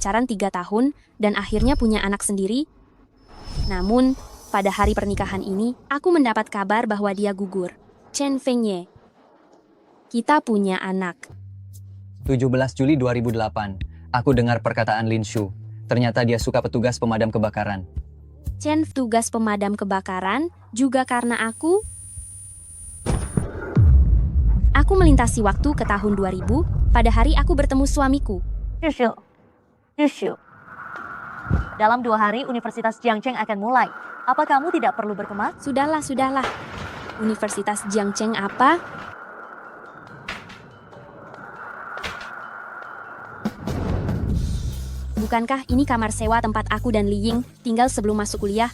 pacaran 3 tahun dan akhirnya punya anak sendiri. Namun, pada hari pernikahan ini, aku mendapat kabar bahwa dia gugur. Chen Fengye. Kita punya anak. 17 Juli 2008. Aku dengar perkataan Lin Shu. Ternyata dia suka petugas pemadam kebakaran. Chen tugas pemadam kebakaran juga karena aku melintasi waktu ke tahun 2000 pada hari aku bertemu suamiku. Yushu. Dalam 2 hari Universitas Jiangcheng akan mulai. Apa kamu tidak perlu berkemas? Sudahlah. Universitas Jiangcheng apa? Bukankah ini kamar sewa tempat aku dan Li Ying tinggal sebelum masuk kuliah?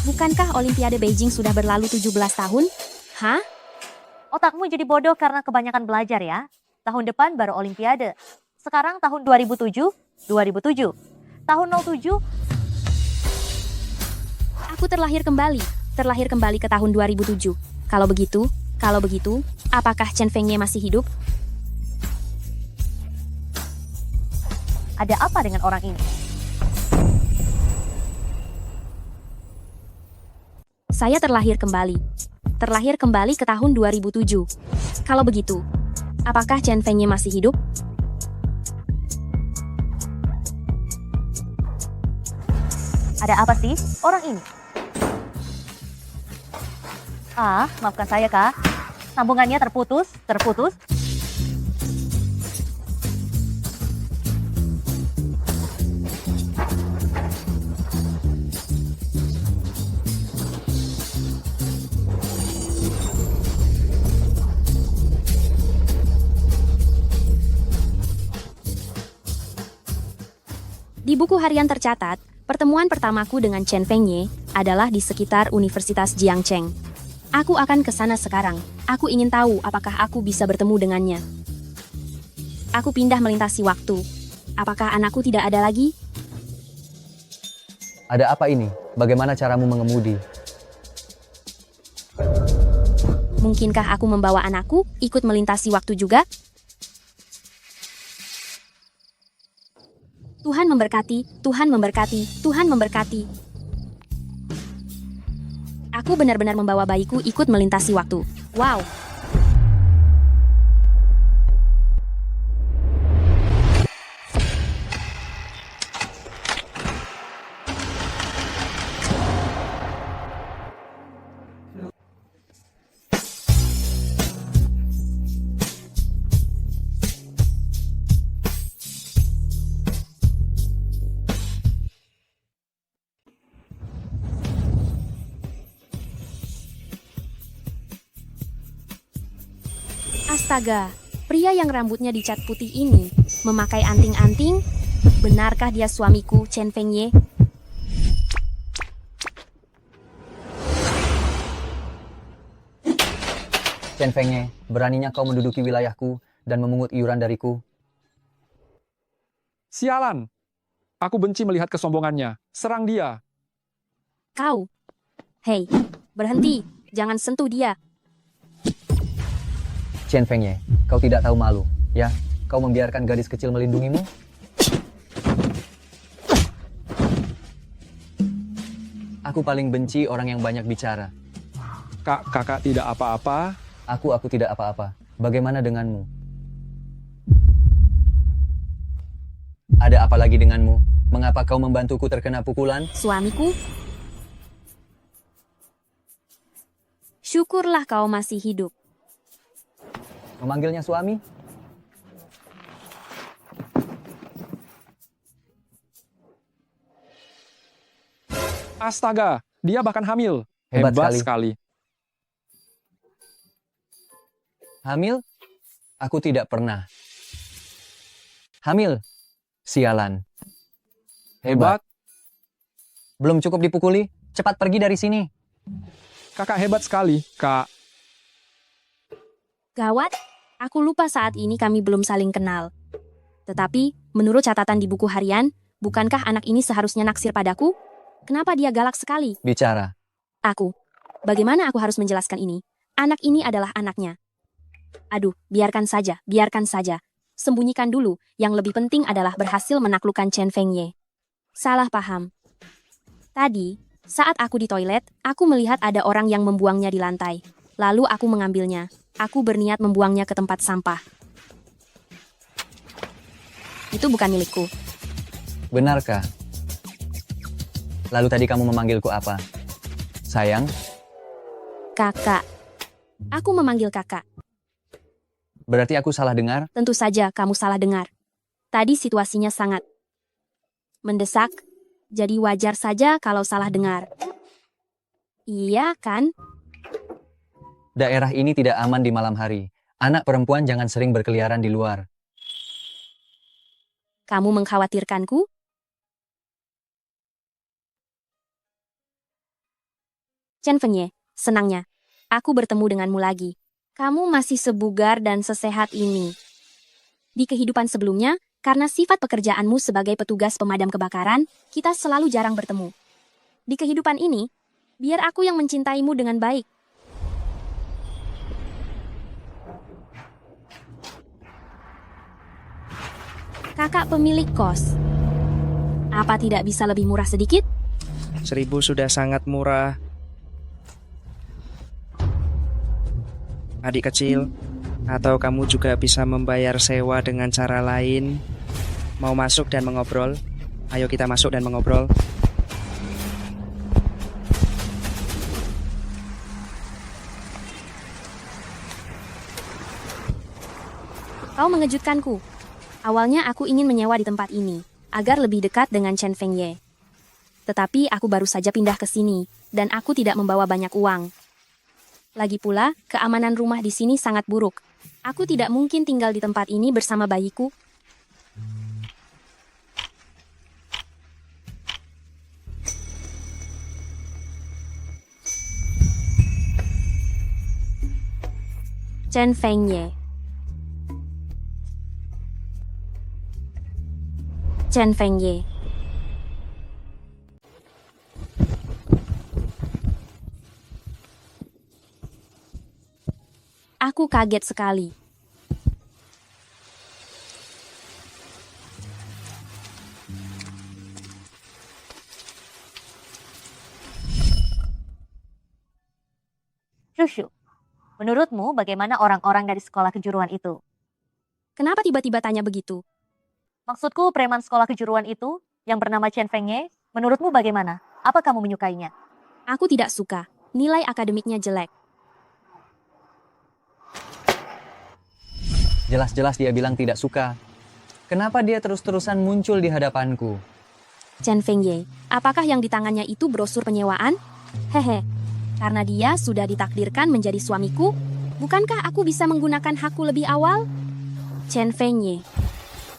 Bukankah Olimpiade Beijing sudah berlalu 17 tahun? Hah? Otakmu jadi bodoh karena kebanyakan belajar ya. Tahun depan baru Olimpiade. Sekarang tahun 2007. Tahun 07. Aku terlahir kembali ke tahun 2007. Kalau begitu, apakah Chen Fengye masih hidup? Ada apa dengan orang ini? Saya terlahir kembali ke tahun 2007. Kalau begitu, apakah Chen Fengye masih hidup? Ada apa sih orang ini? Maafkan saya kak. Sambungannya terputus. Di buku harian tercatat, pertemuan pertamaku dengan Chen Fengye adalah di sekitar Universitas Jiangcheng. Aku akan ke sana sekarang. Aku ingin tahu apakah aku bisa bertemu dengannya. Aku pindah melintasi waktu. Apakah anakku tidak ada lagi? Ada apa ini? Bagaimana caramu mengemudi? Mungkinkah aku membawa anakku ikut melintasi waktu juga? Tuhan memberkati. Aku benar-benar membawa bayiku ikut melintasi waktu. Wow. Astaga, pria yang rambutnya dicat putih ini memakai anting-anting. Benarkah dia suamiku, Chen Fengye? Chen Fengye, beraninya kau menduduki wilayahku dan memungut iuran dariku? Sialan! Aku benci melihat kesombongannya. Serang dia. Kau. Hei, berhenti. Jangan sentuh dia. Chen Fengye, kau tidak tahu malu, ya? Kau membiarkan gadis kecil melindungimu? Aku paling benci orang yang banyak bicara. Kakak tidak apa-apa. Aku tidak apa-apa. Bagaimana denganmu? Ada apa lagi denganmu? Mengapa kau membantuku terkena pukulan? Suamiku? Syukurlah kau masih hidup. Memanggilnya suami? Astaga, dia bahkan hamil. Hebat sekali. Hamil? Aku tidak pernah. Hamil? Sialan. Hebat. Belum cukup dipukuli? Cepat pergi dari sini. Kakak hebat sekali, Kak. Gawat, aku lupa saat ini kami belum saling kenal. Tetapi, menurut catatan di buku harian, bukankah anak ini seharusnya naksir padaku? Kenapa dia galak sekali? Bicara. Aku. Bagaimana aku harus menjelaskan ini? Anak ini adalah anaknya. Aduh, biarkan saja, biarkan saja. Sembunyikan dulu, yang lebih penting adalah berhasil menaklukkan Chen Fengye. Salah paham. Tadi, saat aku di toilet, aku melihat ada orang yang membuangnya di lantai. Lalu aku mengambilnya. Aku berniat membuangnya ke tempat sampah. Itu bukan milikku. Benarkah? Lalu tadi kamu memanggilku apa? Sayang? Kakak. Aku memanggil kakak. Berarti aku salah dengar? Tentu saja kamu salah dengar. Tadi situasinya sangat mendesak, jadi wajar saja kalau salah dengar. Iya kan? Daerah ini tidak aman di malam hari. Anak perempuan jangan sering berkeliaran di luar. Kamu mengkhawatirkanku? Chen Fengye, senangnya. Aku bertemu denganmu lagi. Kamu masih sebugar dan sesehat ini. Di kehidupan sebelumnya, karena sifat pekerjaanmu sebagai petugas pemadam kebakaran, kita selalu jarang bertemu. Di kehidupan ini, biar aku yang mencintaimu dengan baik. Kakak pemilik kos. Apa tidak bisa lebih murah sedikit? 1.000 sudah sangat murah. Adik kecil, atau kamu juga bisa membayar sewa dengan cara lain. Mau masuk dan mengobrol? Ayo kita masuk dan mengobrol. Kau mengejutkanku. Awalnya aku ingin menyewa di tempat ini, agar lebih dekat dengan Chen Fengye. Tetapi aku baru saja pindah ke sini, dan aku tidak membawa banyak uang. Lagi pula, keamanan rumah di sini sangat buruk. Aku tidak mungkin tinggal di tempat ini bersama bayiku. Chen Fengye. Chen Fengye. Aku kaget sekali. Shushu, menurutmu bagaimana orang-orang dari sekolah kejuruan itu? Kenapa tiba-tiba tanya begitu? Maksudku preman sekolah kejuruan itu yang bernama Chen Fengye, menurutmu bagaimana? Apa kamu menyukainya? Aku tidak suka. Nilai akademiknya jelek. Jelas-jelas dia bilang tidak suka. Kenapa dia terus-terusan muncul di hadapanku? Chen Fengye, apakah yang di tangannya itu brosur penyewaan? Hehe, karena dia sudah ditakdirkan menjadi suamiku, bukankah aku bisa menggunakan hakku lebih awal? Chen Fengye.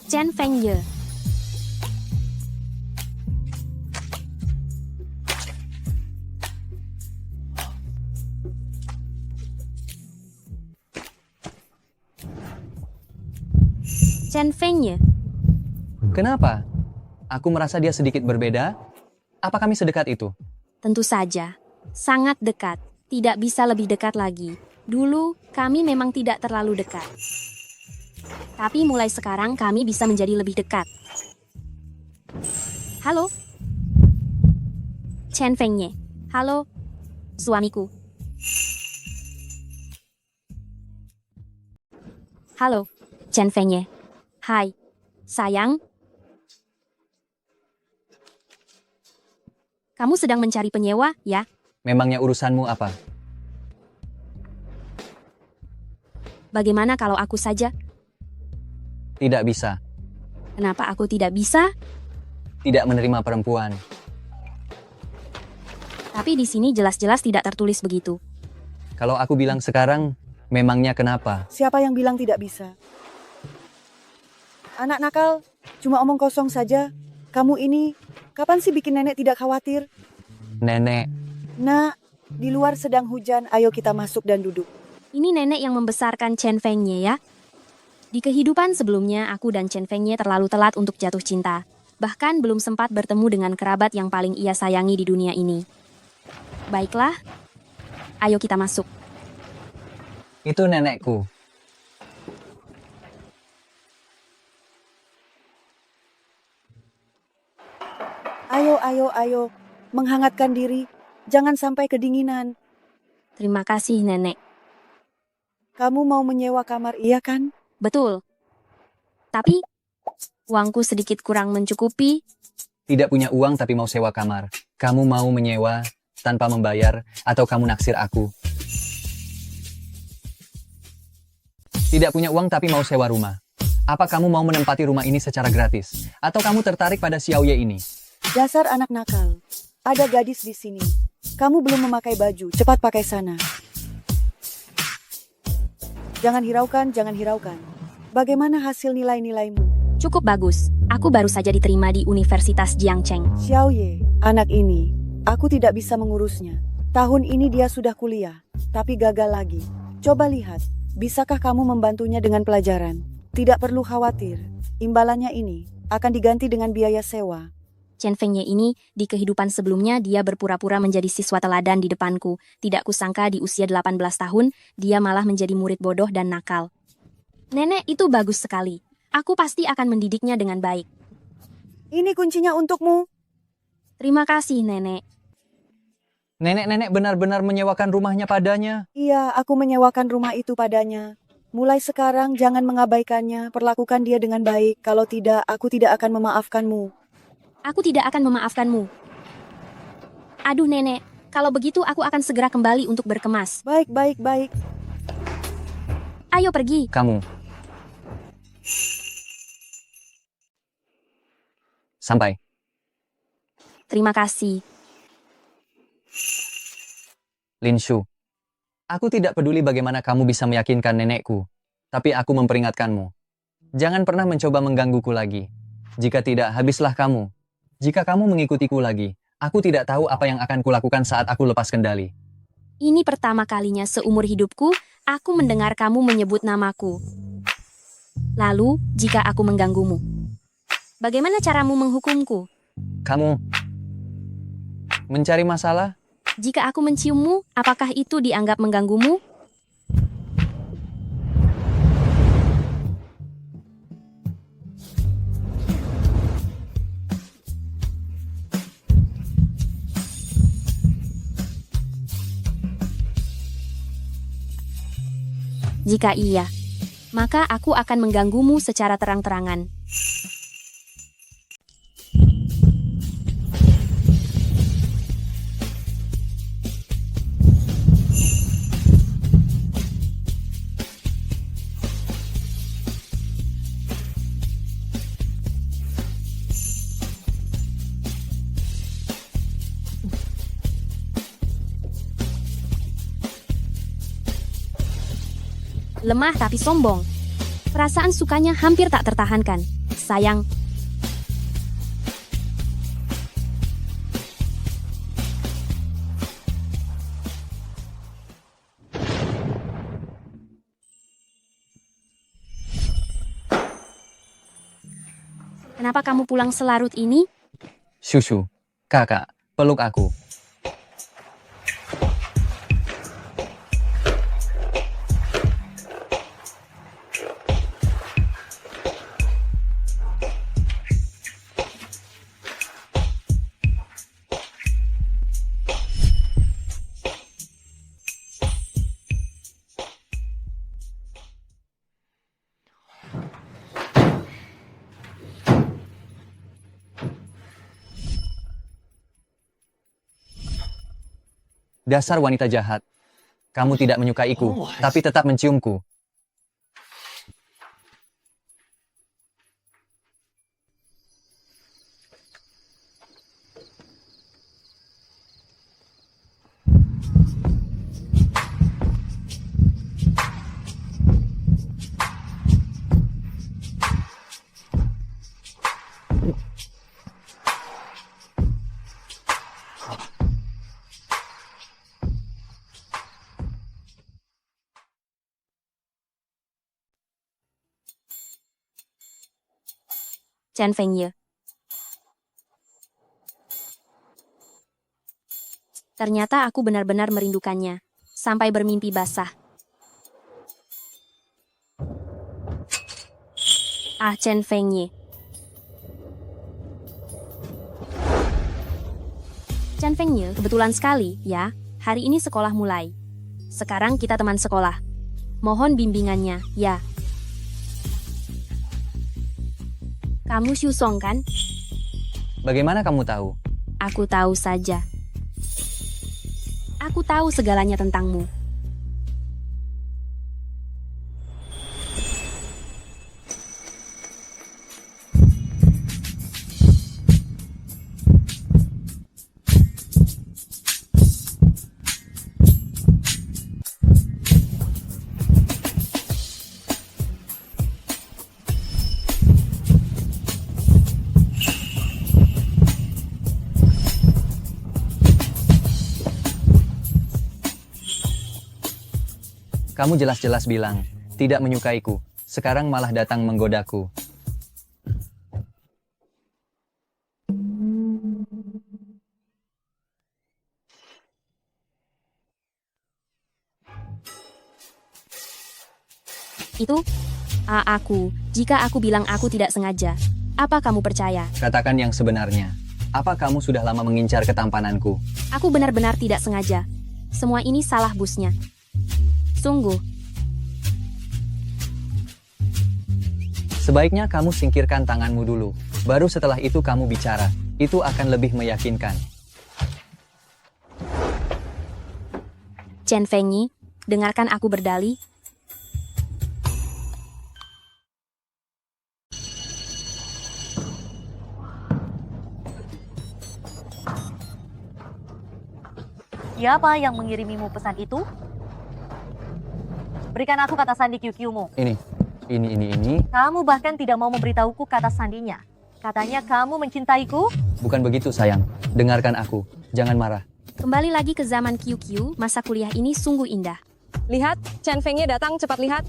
Chen Fengye. Chen Fengye. Kenapa? Aku merasa dia sedikit berbeda. Apa kami sedekat itu? Tentu saja. Sangat dekat. Tidak bisa lebih dekat lagi. Dulu, kami memang tidak terlalu dekat. Tapi mulai sekarang kami bisa menjadi lebih dekat. Halo? Chen Fengye. Halo? Suamiku. Halo, Chen Fengye. Hai, sayang. Kamu sedang mencari penyewa, ya? Memangnya urusanmu apa? Bagaimana kalau aku saja? Tidak bisa. Kenapa aku tidak bisa? Tidak menerima perempuan. Tapi di sini jelas-jelas tidak tertulis begitu. Kalau aku bilang sekarang, memangnya kenapa? Siapa yang bilang tidak bisa? Anak nakal, cuma omong kosong saja. Kamu ini, kapan sih bikin nenek tidak khawatir? Nenek, Nak, di luar sedang hujan, ayo kita masuk dan duduk. Ini nenek yang membesarkan Chen Fengye ya. Di kehidupan sebelumnya, aku dan Chen Fengye terlalu telat untuk jatuh cinta. Bahkan belum sempat bertemu dengan kerabat yang paling ia sayangi di dunia ini. Baiklah, Ayo kita masuk. Itu nenekku. Ayo. Menghangatkan diri. Jangan sampai kedinginan. Terima kasih, Nenek. Kamu mau menyewa kamar, iya kan? Betul. Tapi, uangku sedikit kurang mencukupi. Tidak punya uang tapi mau sewa kamar. Kamu mau menyewa tanpa membayar atau kamu naksir aku? Tidak punya uang tapi mau sewa rumah. Apa kamu mau menempati rumah ini secara gratis? Atau kamu tertarik pada Xiaoye ini? Dasar anak nakal. Ada gadis di sini. Kamu belum memakai baju, cepat pakai sana. Jangan hiraukan. Bagaimana hasil nilai-nilaimu? Cukup bagus. Aku baru saja diterima di Universitas Jiangcheng. Xiaoye, anak ini, aku tidak bisa mengurusnya. Tahun ini dia sudah kuliah, tapi gagal lagi. Coba lihat, bisakah kamu membantunya dengan pelajaran? Tidak perlu khawatir, imbalannya ini akan diganti dengan biaya sewa. Chen Fengye ini, di kehidupan sebelumnya dia berpura-pura menjadi siswa teladan di depanku. Tidak kusangka di usia 18 tahun, dia malah menjadi murid bodoh dan nakal. Nenek itu bagus sekali. Aku pasti akan mendidiknya dengan baik. Ini kuncinya untukmu. Terima kasih, Nenek. Nenek-nenek benar-benar menyewakan rumahnya padanya. Iya, aku menyewakan rumah itu padanya. Mulai sekarang jangan mengabaikannya, perlakukan dia dengan baik. Kalau tidak, aku tidak akan memaafkanmu. Aku tidak akan memaafkanmu. Aduh, Nenek. Kalau begitu aku akan segera kembali untuk berkemas. Baik. Ayo pergi. Kamu. Sampai. Terima kasih. Lin Shu. Aku tidak peduli bagaimana kamu bisa meyakinkan nenekku. Tapi aku memperingatkanmu. Jangan pernah mencoba menggangguku lagi. Jika tidak, habislah kamu. Jika kamu mengikutiku lagi, aku tidak tahu apa yang akan kulakukan saat aku lepas kendali. Ini pertama kalinya seumur hidupku, aku mendengar kamu menyebut namaku. Lalu, jika aku mengganggumu, bagaimana caramu menghukumku? Kamu mencari masalah? Jika aku menciummu, apakah itu dianggap mengganggumu? Jika iya, maka aku akan mengganggumu secara terang-terangan. Lemah tapi sombong. Perasaan sukanya hampir tak tertahankan. Sayang. Kenapa kamu pulang selarut ini? Shushu, kakak, peluk aku. Dasar wanita jahat. Kamu tidak menyukaiku, tapi tetap menciumku. Chen Fengye. Ternyata aku benar-benar merindukannya. sampai bermimpi basah. Ah, Chen Fengye. Chen Fengye, kebetulan sekali, ya. Hari ini sekolah mulai. Sekarang kita teman sekolah. Mohon bimbingannya, ya. Kamu Xu Song kan? Bagaimana kamu tahu? Aku tahu saja. Aku tahu segalanya tentangmu. Kamu jelas-jelas bilang, tidak menyukaiku. Sekarang malah datang menggodaku. Itu? Jika aku bilang aku tidak sengaja, apa kamu percaya? Katakan yang sebenarnya. Apa kamu sudah lama mengincar ketampananku? Aku benar-benar tidak sengaja. Semua ini salah busnya. Sungguh. Sebaiknya kamu singkirkan tanganmu dulu. Baru setelah itu kamu bicara. Itu akan lebih meyakinkan. Chen Fengyi, dengarkan aku berdalih. Siapa yang mengirimimu pesan itu? Berikan aku kata sandi QQ-mu. Ini. Kamu bahkan tidak mau memberitahuku kata sandinya. Katanya kamu mencintaiku? Bukan begitu, sayang. Dengarkan aku. Jangan marah. Kembali lagi ke zaman QQ, masa kuliah ini sungguh indah. Lihat, Chen Fengye datang, cepat lihat.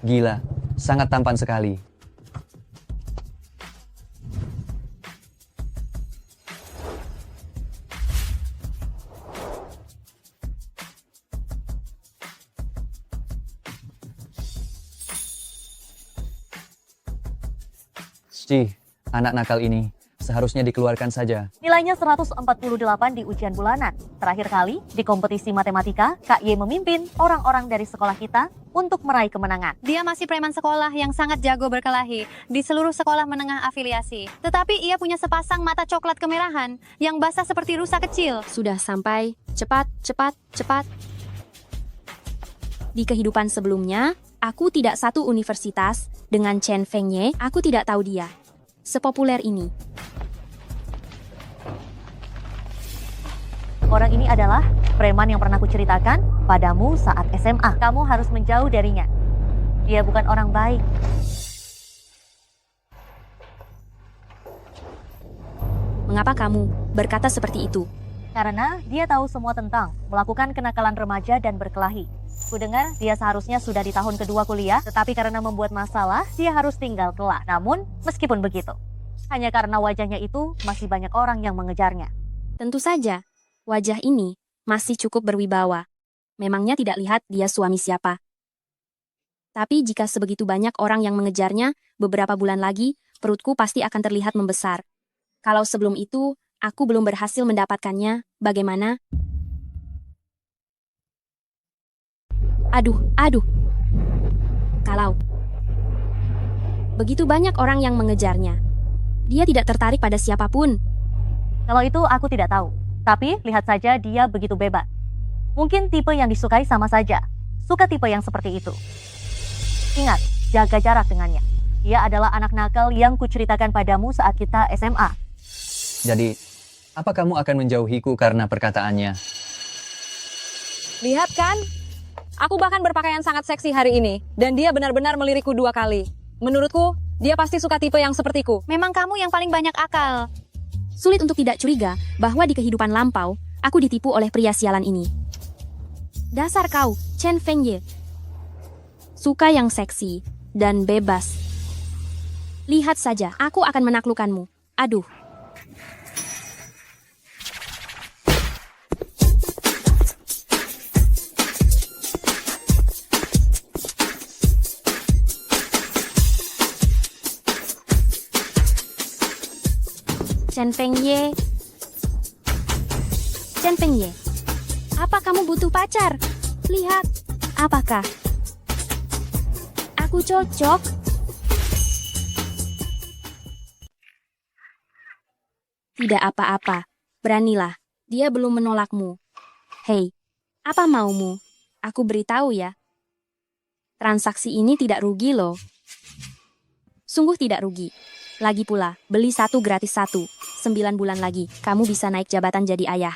Gila. Sangat tampan sekali. Cih, anak nakal ini seharusnya dikeluarkan saja. Nilainya 148 di ujian bulanan. Terakhir kali, di kompetisi matematika, Kak Ye memimpin orang-orang dari sekolah kita untuk meraih kemenangan. Dia masih preman sekolah yang sangat jago berkelahi di seluruh sekolah menengah afiliasi. Tetapi ia punya sepasang mata coklat kemerahan yang basah seperti rusa kecil. Sudah sampai. Cepat. Di kehidupan sebelumnya, aku tidak satu universitas dengan Chen Fengye. Aku tidak tahu dia sepopuler ini. Orang ini adalah preman yang pernah kuceritakan padamu saat SMA. Kamu harus menjauh darinya. Dia bukan orang baik. Mengapa kamu berkata seperti itu? Karena dia tahu semua tentang melakukan kenakalan remaja dan berkelahi. Kudengar dia seharusnya sudah di tahun kedua kuliah, tetapi karena membuat masalah, dia harus tinggal kelas. Namun, meskipun begitu, hanya karena wajahnya itu, masih banyak orang yang mengejarnya. Tentu saja, wajah ini masih cukup berwibawa. Memangnya tidak lihat dia suami siapa. Tapi jika sebegitu banyak orang yang mengejarnya, beberapa bulan lagi, perutku pasti akan terlihat membesar. Kalau sebelum itu, aku belum berhasil mendapatkannya, bagaimana? Aduh. Kalau begitu banyak orang yang mengejarnya, dia tidak tertarik pada siapapun. Kalau itu aku tidak tahu. Tapi lihat saja dia begitu bebas. Mungkin tipe yang disukai sama saja. Suka tipe yang seperti itu. Ingat, jaga jarak dengannya. Dia adalah anak nakal yang kuceritakan padamu saat kita SMA. Jadi, apa kamu akan menjauhiku karena perkataannya? Lihat kan? Aku bahkan berpakaian sangat seksi hari ini. Dan dia benar-benar melirikku 2 kali. Menurutku, dia pasti suka tipe yang sepertiku. Memang kamu yang paling banyak akal. Sulit untuk tidak curiga bahwa di kehidupan lampau, aku ditipu oleh pria sialan ini. Dasar kau, Chen Fengye. Suka yang seksi dan bebas. Lihat saja, aku akan menaklukkanmu. Aduh. Chen Fengye. Chen Fengye, apa kamu butuh pacar? Lihat, apakah aku cocok? Tidak apa-apa, beranilah. Dia belum menolakmu. Hei, apa maumu? Aku beritahu ya. Transaksi ini tidak rugi loh. Sungguh tidak rugi. Lagi pula, beli satu gratis satu. 9 bulan lagi, kamu bisa naik jabatan jadi ayah.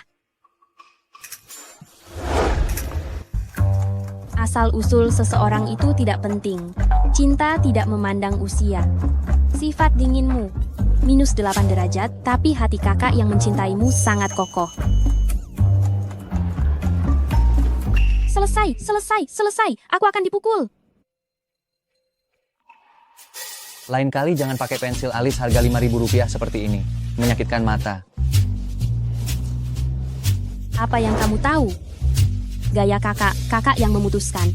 Asal-usul seseorang itu tidak penting. Cinta tidak memandang usia. Sifat dinginmu, minus 8 derajat, tapi hati kakak yang mencintaimu sangat kokoh. Selesai. Aku akan dipukul. Lain kali jangan pakai pensil alis harga Rp5.000 seperti ini. Menyakitkan mata. Apa yang kamu tahu? Gaya kakak yang memutuskan.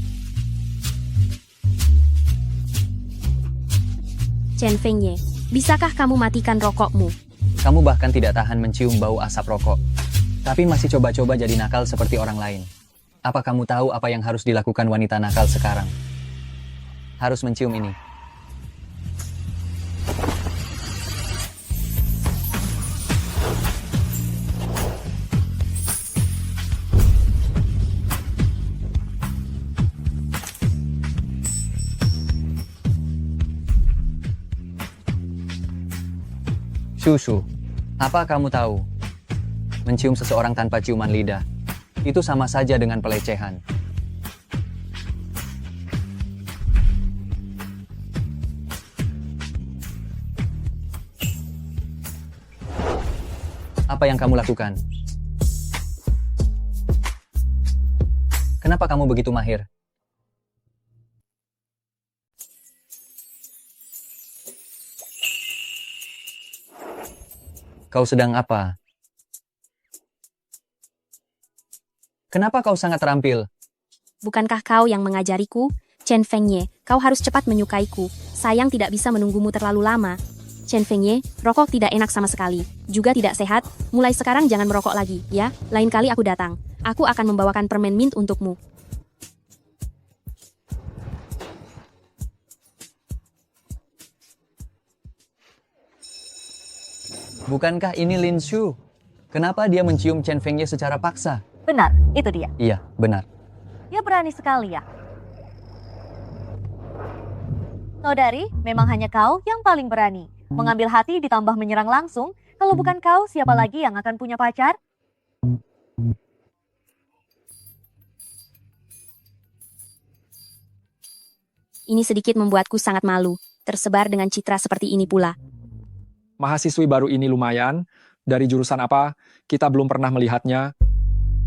Chen Fengye, bisakah kamu matikan rokokmu? Kamu bahkan tidak tahan mencium bau asap rokok. Tapi masih coba-coba jadi nakal seperti orang lain. Apa kamu tahu apa yang harus dilakukan wanita nakal sekarang? Harus mencium ini. Susu, apa kamu tahu? Mencium seseorang tanpa ciuman lidah, itu sama saja dengan pelecehan. Apa yang kamu lakukan? Kenapa kamu begitu mahir? Kau sedang apa? Kenapa kau sangat terampil? Bukankah kau yang mengajariku? Chen Fengye, kau harus cepat menyukaiku. Sayang tidak bisa menunggumu terlalu lama. Chen Fengye, rokok tidak enak sama sekali. Juga tidak sehat. Mulai sekarang jangan merokok lagi, ya. Lain kali aku datang. Aku akan membawakan permen mint untukmu. Bukankah ini Lin Shu? Kenapa dia mencium Chen Fengye secara paksa? Benar, itu dia. Iya, benar. Dia berani sekali ya. Saudari, memang hanya kau yang paling berani. Mengambil hati ditambah menyerang langsung. Kalau bukan kau, siapa lagi yang akan punya pacar? Ini sedikit membuatku sangat malu. Tersebar dengan citra seperti ini pula. Mahasiswi baru ini lumayan. Dari jurusan apa? Kita belum pernah melihatnya.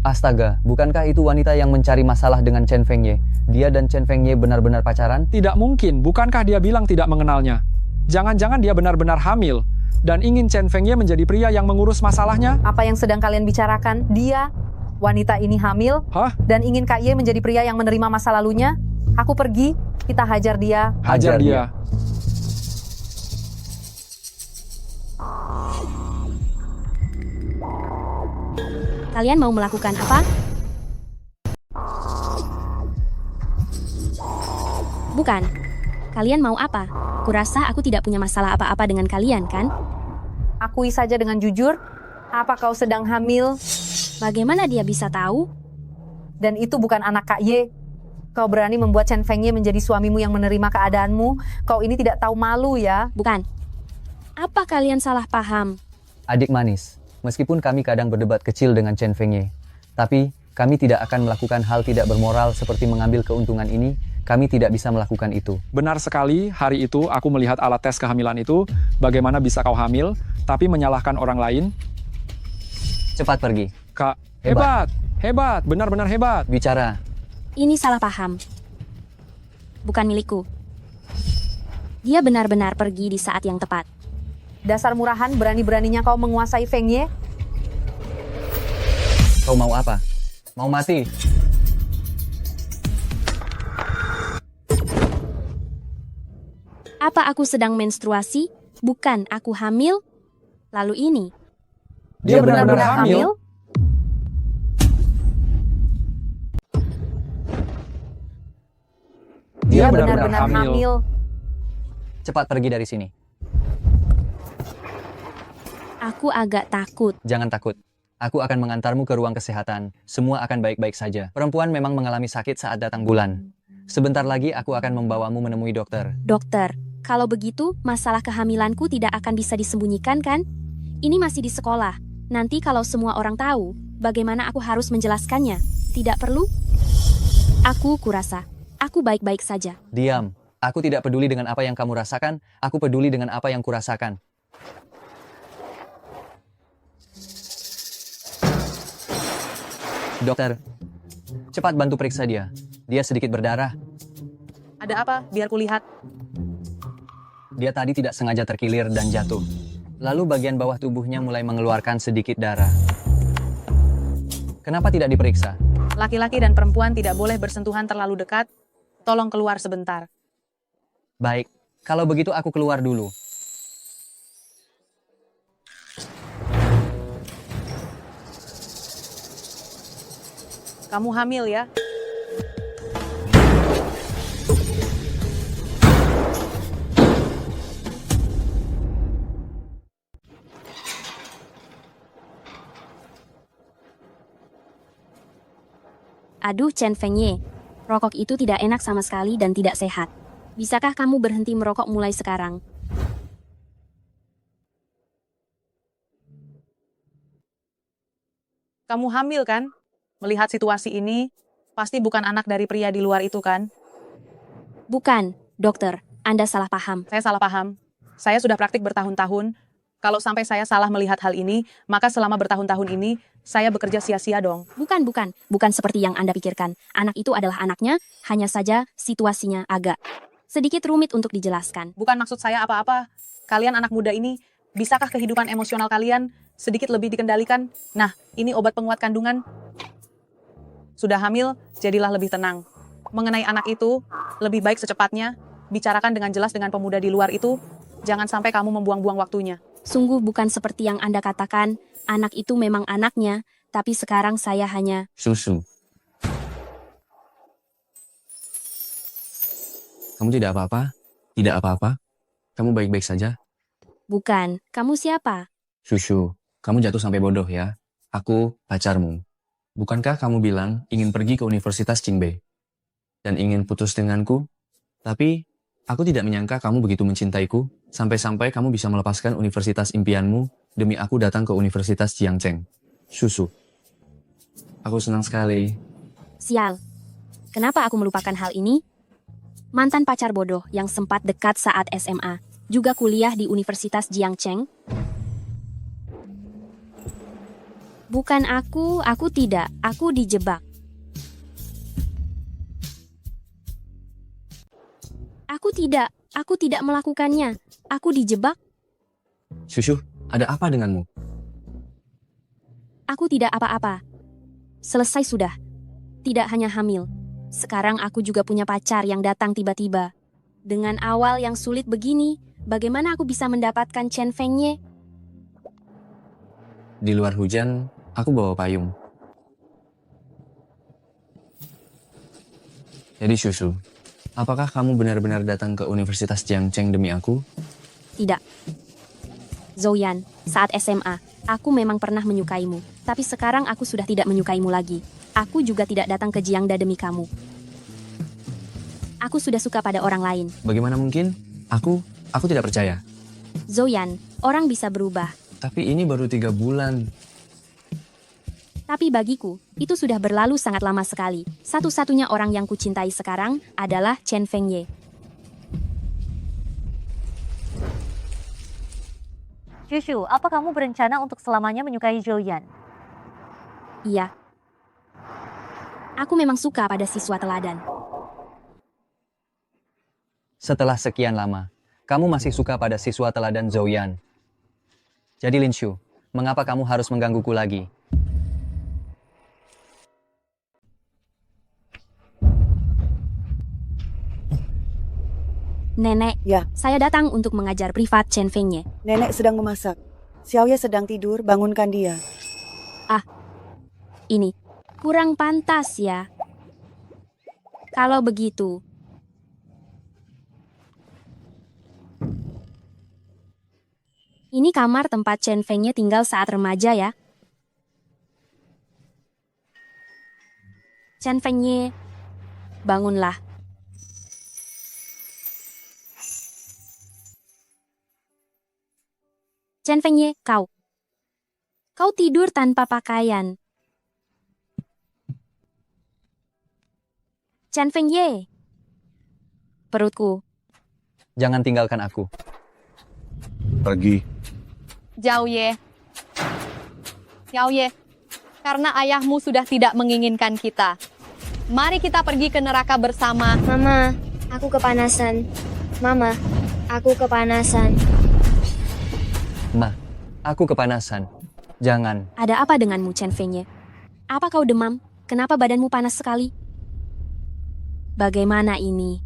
Astaga, bukankah itu wanita yang mencari masalah dengan Chen Fengye? Dia dan Chen Fengye benar-benar pacaran? Tidak mungkin, bukankah dia bilang tidak mengenalnya? Jangan-jangan dia benar-benar hamil dan ingin Chen Fengye menjadi pria yang mengurus masalahnya? Apa yang sedang kalian bicarakan? Dia, wanita ini hamil, Hah? dan ingin Kak Ye menjadi pria yang menerima masa lalunya? Aku pergi, kita hajar dia. Hajar dia. Kalian mau melakukan apa? Bukan. Kalian mau apa? Kurasa aku tidak punya masalah apa-apa dengan kalian, kan? Akui saja dengan jujur, apa kau sedang hamil? Bagaimana dia bisa tahu? Dan itu bukan anak Kak Ye. Kau berani membuat Chen Fengye menjadi suamimu yang menerima keadaanmu? Kau ini tidak tahu malu ya? Bukan. Apa kalian salah paham? Adik manis, meskipun kami kadang berdebat kecil dengan Chen Fengye, tapi kami tidak akan melakukan hal tidak bermoral seperti mengambil keuntungan ini. Kami tidak bisa melakukan itu. Benar sekali, hari itu aku melihat alat tes kehamilan itu. Bagaimana bisa kau hamil, tapi menyalahkan orang lain? Cepat pergi. Kak, hebat, benar-benar hebat. Bicara. Ini salah paham. Bukan milikku. Dia benar-benar pergi di saat yang tepat. Dasar murahan, berani-beraninya kau menguasai Fengye? Kau mau apa? Mau mati? Apa aku sedang menstruasi? Bukan, aku hamil? Lalu ini, Dia benar-benar hamil? Dia benar-benar hamil. Cepat pergi dari sini. aku agak takut. Jangan takut. Aku akan mengantarmu ke ruang kesehatan. Semua akan baik-baik saja. Perempuan memang mengalami sakit saat datang bulan. Sebentar lagi aku akan membawamu menemui dokter. Dokter, kalau begitu masalah kehamilanku tidak akan bisa disembunyikan kan? Ini masih di sekolah. Nanti kalau semua orang tahu, bagaimana aku harus menjelaskannya? Tidak perlu? Aku kurasa, aku baik-baik saja. Diam. Aku tidak peduli dengan apa yang kamu rasakan. Aku peduli dengan apa yang kurasakan. Dokter, cepat bantu periksa dia. Dia sedikit berdarah. Ada apa? Biar kulihat. Dia tadi tidak sengaja terkilir dan jatuh. Lalu bagian bawah tubuhnya mulai mengeluarkan sedikit darah. Kenapa tidak diperiksa? Laki-laki dan perempuan tidak boleh bersentuhan terlalu dekat. Tolong keluar sebentar. Baik, kalau begitu aku keluar dulu. Kamu hamil ya? Aduh Chen Fengye, rokok itu tidak enak sama sekali dan tidak sehat. Bisakah kamu berhenti merokok mulai sekarang? Kamu hamil kan? Melihat situasi ini, pasti bukan anak dari pria di luar itu kan? Bukan, dokter, Anda salah paham. Saya salah paham. Saya sudah praktik bertahun-tahun. Kalau sampai saya salah melihat hal ini, maka selama bertahun-tahun ini, saya bekerja sia-sia dong. Bukan seperti yang Anda pikirkan. Anak itu adalah anaknya, hanya saja situasinya agak sedikit rumit untuk dijelaskan. Bukan maksud saya apa-apa. Kalian anak muda ini, bisakah kehidupan emosional kalian sedikit lebih dikendalikan? Nah, ini obat penguat kandungan. Sudah hamil, jadilah lebih tenang. Mengenai anak itu, lebih baik secepatnya, bicarakan dengan jelas dengan pemuda di luar itu, jangan sampai kamu membuang-buang waktunya. Sungguh bukan seperti yang Anda katakan, anak itu memang anaknya, tapi sekarang saya hanya... Susu. Kamu tidak apa-apa? Tidak apa-apa? Kamu baik-baik saja? Bukan, kamu siapa? Susu, kamu jatuh sampai bodoh ya. Aku pacarmu. Bukankah kamu bilang ingin pergi ke Universitas Qingbei dan ingin putus denganku? Tapi aku tidak menyangka kamu begitu mencintaiku sampai-sampai kamu bisa melepaskan universitas impianmu demi aku datang ke Universitas Jiangcheng. Susu. Aku senang sekali. Sial. Kenapa aku melupakan hal ini? Mantan pacar bodoh yang sempat dekat saat SMA, juga kuliah di Universitas Jiangcheng. Bukan aku tidak, aku dijebak. Aku tidak melakukannya. Aku dijebak. Susu, ada apa denganmu? Aku tidak apa-apa. Selesai sudah. Tidak hanya hamil. Sekarang aku juga punya pacar yang datang tiba-tiba. Dengan awal yang sulit begini, bagaimana aku bisa mendapatkan Chen Fengye? Di luar hujan, aku bawa payung. Jadi Susu, apakah kamu benar-benar datang ke Universitas Jiangcheng demi aku? Tidak. Zouyan, saat SMA, aku memang pernah menyukaimu. Tapi sekarang aku sudah tidak menyukaimu lagi. Aku juga tidak datang ke Jiangda demi kamu. Aku sudah suka pada orang lain. Bagaimana mungkin? Aku tidak percaya. Zouyan, orang bisa berubah. Tapi ini baru 3 bulan. Tapi bagiku, itu sudah berlalu sangat lama sekali. Satu-satunya orang yang kucintai sekarang adalah Chen Fengye. Shushu, apa kamu berencana untuk selamanya menyukai Zhouyan? Iya. Aku memang suka pada siswa teladan. Setelah sekian lama, kamu masih suka pada siswa teladan Zouyan. Jadi Linshu, mengapa kamu harus menggangguku lagi? Nenek, Ya. saya datang untuk mengajar privat Chen Fengye. Nenek sedang memasak. Xiaoye sedang tidur, bangunkan dia. Ini kurang pantas ya. Kalau begitu, ini kamar tempat Chen Fengye tinggal saat remaja ya. Chen Fengye, bangunlah. Chen Fengye, kau tidur tanpa pakaian. Chen Fengye, perutku. Jangan tinggalkan aku. Pergi. Zhao Ye. Xiao Ye, karena ayahmu sudah tidak menginginkan kita. Mari kita pergi ke neraka bersama. Mama, aku kepanasan. Mama, aku kepanasan. Ma, aku kepanasan. Jangan. Ada apa denganmu, Chen Fengye? Apa kau demam? Kenapa badanmu panas sekali? Bagaimana ini?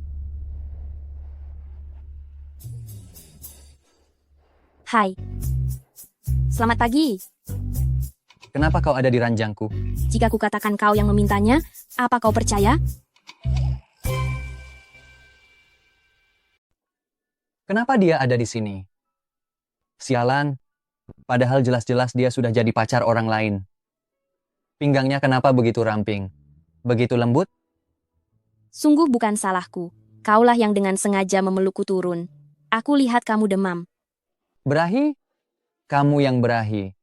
Hai. Selamat pagi. Kenapa kau ada di ranjangku? Jika kukatakan kau yang memintanya, apa kau percaya? Kenapa dia ada di sini? Sialan. Padahal jelas-jelas dia sudah jadi pacar orang lain. Pinggangnya kenapa begitu ramping? Begitu lembut? Sungguh bukan salahku. Kaulah yang dengan sengaja memelukku turun. Aku lihat kamu demam. Berahi? Kamu yang berahi.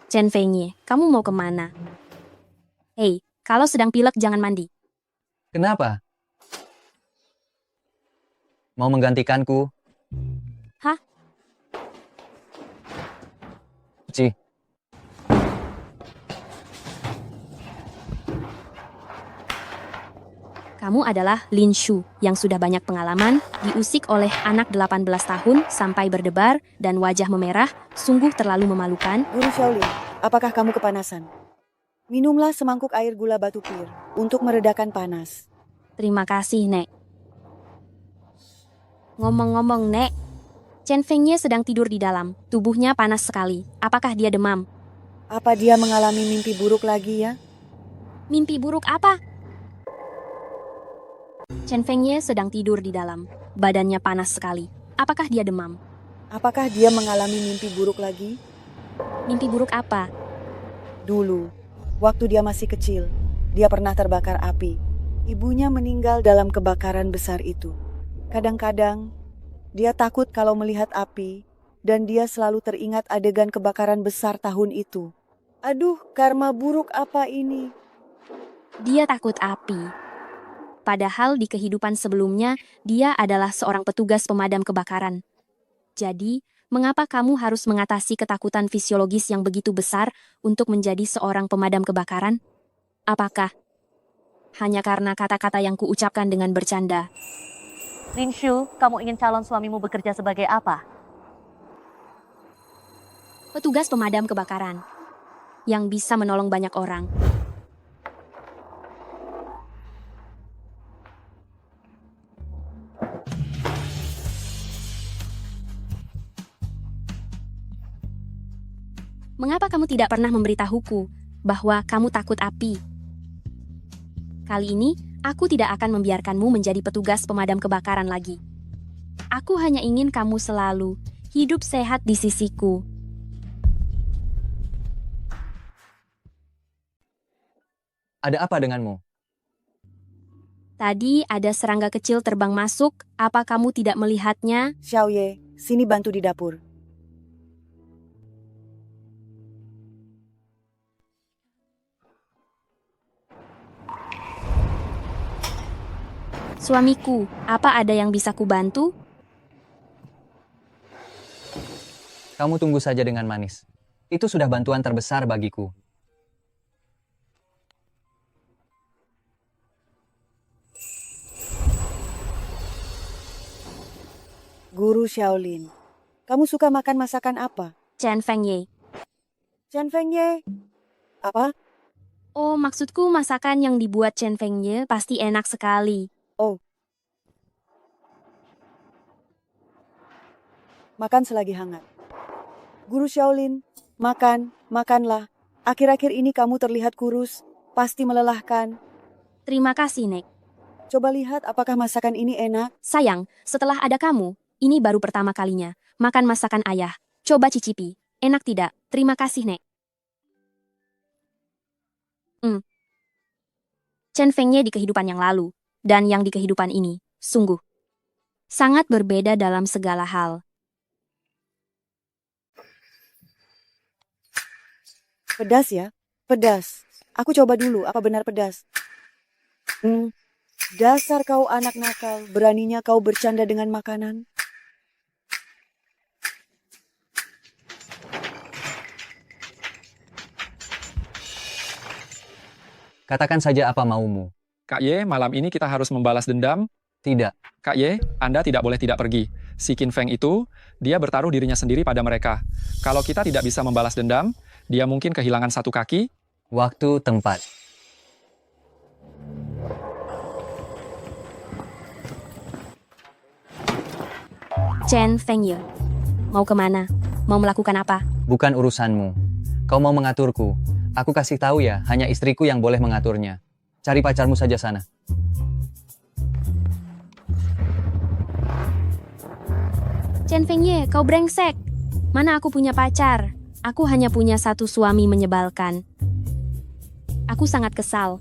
Chen Fengye, kamu mau kemana? Hei, kalau sedang pilek jangan mandi. Kenapa? Mau menggantikanku? Hah? Ci. Kamu adalah Lin Shu yang sudah banyak pengalaman, diusik oleh anak 18 tahun sampai berdebar dan wajah memerah, sungguh terlalu memalukan. Guru Shaolin, apakah kamu kepanasan? Minumlah semangkuk air gula batu pir untuk meredakan panas. Terima kasih, Nek. Ngomong-ngomong, Nek, Chen Fengye sedang tidur di dalam. Tubuhnya panas sekali. Apakah dia demam? Apa dia mengalami mimpi buruk lagi ya? Mimpi buruk apa? Chen Fengye sedang tidur di dalam. Badannya panas sekali. Apakah dia demam? Apakah dia mengalami mimpi buruk lagi? Mimpi buruk apa? Dulu, waktu dia masih kecil, dia pernah terbakar api. Ibunya meninggal dalam kebakaran besar itu. Kadang-kadang, dia takut kalau melihat api, dan dia selalu teringat adegan kebakaran besar tahun itu. Aduh, karma buruk apa ini? Dia takut api. Padahal di kehidupan sebelumnya, dia adalah seorang petugas pemadam kebakaran. Jadi, mengapa kamu harus mengatasi ketakutan fisiologis yang begitu besar untuk menjadi seorang pemadam kebakaran? Apakah hanya karena kata-kata yang kuucapkan dengan bercanda? Lin Shu, kamu ingin calon suamimu bekerja sebagai apa? Petugas pemadam kebakaran yang bisa menolong banyak orang. Mengapa kamu tidak pernah memberitahuku bahwa kamu takut api? Kali ini, aku tidak akan membiarkanmu menjadi petugas pemadam kebakaran lagi. Aku hanya ingin kamu selalu hidup sehat di sisiku. Ada apa denganmu? Tadi ada serangga kecil terbang masuk. Apa kamu tidak melihatnya? Xiaoye, sini bantu di dapur. Suamiku, apa ada yang bisa kubantu? Kamu tunggu saja dengan manis. Itu sudah bantuan terbesar bagiku. Guru Shaolin, kamu suka makan masakan apa? Chen Fengye. Chen Fengye? Apa? Oh, maksudku masakan yang dibuat Chen Fengye pasti enak sekali. Oh. Makan selagi hangat. Guru Shaolin, makanlah. Akhir-akhir ini kamu terlihat kurus, pasti melelahkan. Terima kasih, Nek. Coba lihat apakah masakan ini enak. Sayang, setelah ada kamu, ini baru pertama kalinya makan masakan ayah. Coba cicipi. Enak tidak? Terima kasih, Nek. Chen Fengye di kehidupan yang lalu, dan yang di kehidupan ini, sungguh sangat berbeda dalam segala hal. Pedas ya? Pedas. Aku coba dulu, apa benar pedas? Dasar kau anak nakal, beraninya kau bercanda dengan makanan. Katakan saja apa maumu. Kak Ye, malam ini kita harus membalas dendam. Tidak. Kak Ye, Anda tidak boleh tidak pergi. Si Qin Feng itu, dia bertaruh dirinya sendiri pada mereka. Kalau kita tidak bisa membalas dendam, dia mungkin kehilangan satu kaki. Waktu, tempat. Chen Fengye, mau kemana? Mau melakukan apa? Bukan urusanmu. Kau mau mengaturku. Aku kasih tahu ya, hanya istriku yang boleh mengaturnya. Cari pacarmu saja sana. Chen Fengye, kau brengsek. Mana aku punya pacar? Aku hanya punya satu suami menyebalkan. Aku sangat kesal.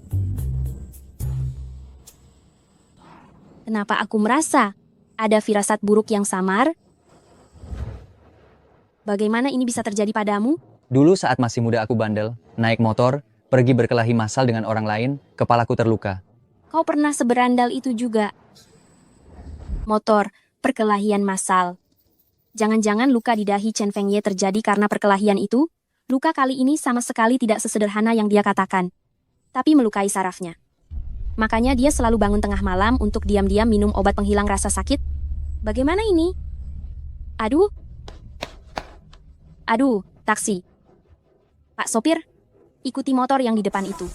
Kenapa aku merasa ada firasat buruk yang samar? Bagaimana ini bisa terjadi padamu? Dulu saat masih muda aku bandel, naik motor, pergi berkelahi massal dengan orang lain, kepalaku terluka. Kau pernah seberandal itu juga. Motor, perkelahian massal. Jangan-jangan luka di dahi Chen Fengye terjadi karena perkelahian itu? Luka kali ini sama sekali tidak sesederhana yang dia katakan, tapi melukai sarafnya. Makanya dia selalu bangun tengah malam untuk diam-diam minum obat penghilang rasa sakit. Bagaimana ini? Aduh, taksi. Pak sopir, ikuti motor yang di depan itu.